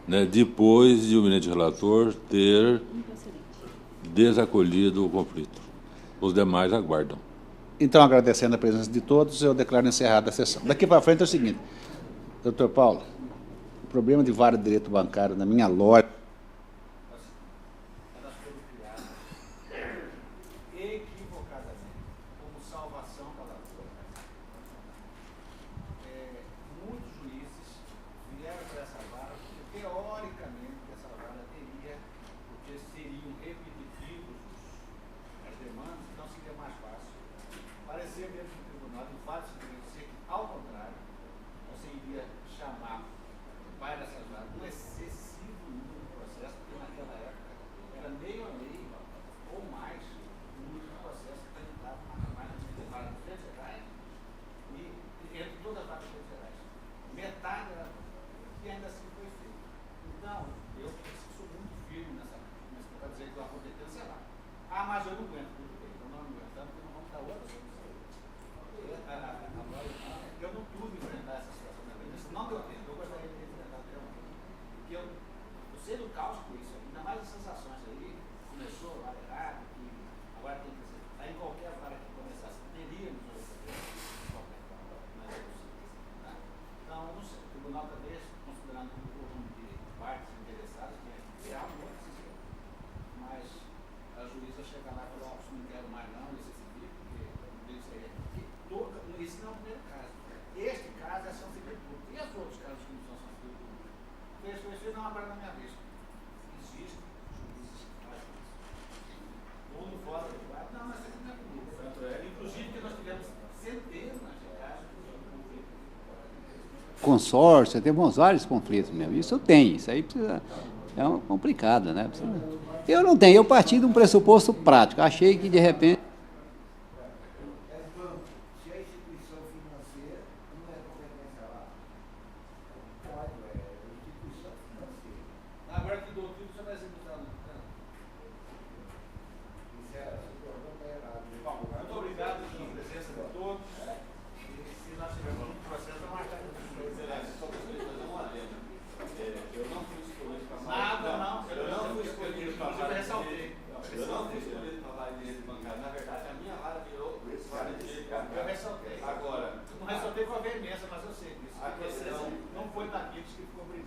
né, depois de o eminente relator ter desacolhido o conflito. Os demais aguardam. Então, agradecendo a presença de todos, eu declaro encerrada a sessão. Daqui para frente é o seguinte, doutor Paulo, o problema de vara de direito bancário, na minha lógica, equivocadamente, como salvação da lavoura. Muitos juízes vieram para essa vara, porque teoricamente essa vara teria, porque seriam repetitivos as demandas, então seria mais fácil. Parecia mesmo no tribunal, em vários situações, que, ao contrário, você iria chamar, vai dessas varas, um excessivo número criando um conjunto de partes interessadas que é criar um outro sistema. Mas a juíza chega lá e fala, não quero mais não, esse civil, porque isso aí. Esse não é o primeiro caso. Este caso é ação civil pública. E os outros casos que não são ação civil pública? Isso não aparece na minha vista. Existem juízes que fazem isso. Mundo fora do quadro, não, mas isso não é comigo. Inclusive que nós tivemos centenas de casos de conflito. Consórcio, temos vários conflitos mesmo. Isso tem, isso aí precisa. É complicado, né? Eu não tenho, eu parti de um pressuposto prático. Achei que de repente. Se a instituição financeira não é competência lá, é instituição financeira. Agora que doutrina você vai executar no campo. Muito obrigado pela presença de todos. E se nós tivermos um processo, vamos marcar com os excelências. Só preciso fazer um adendo. Eu não fui escolhido para falar. Eu não fui escolhido para falar. Eu ressaltei. Eu não fui escolhido para falar de direito bancário. Na verdade, a minha vara virou vara de direito bancário. Eu ressaltei. Agora, não ressaltei com a veemência, mas eu sei disso. Não foi daqueles que ficou brigando.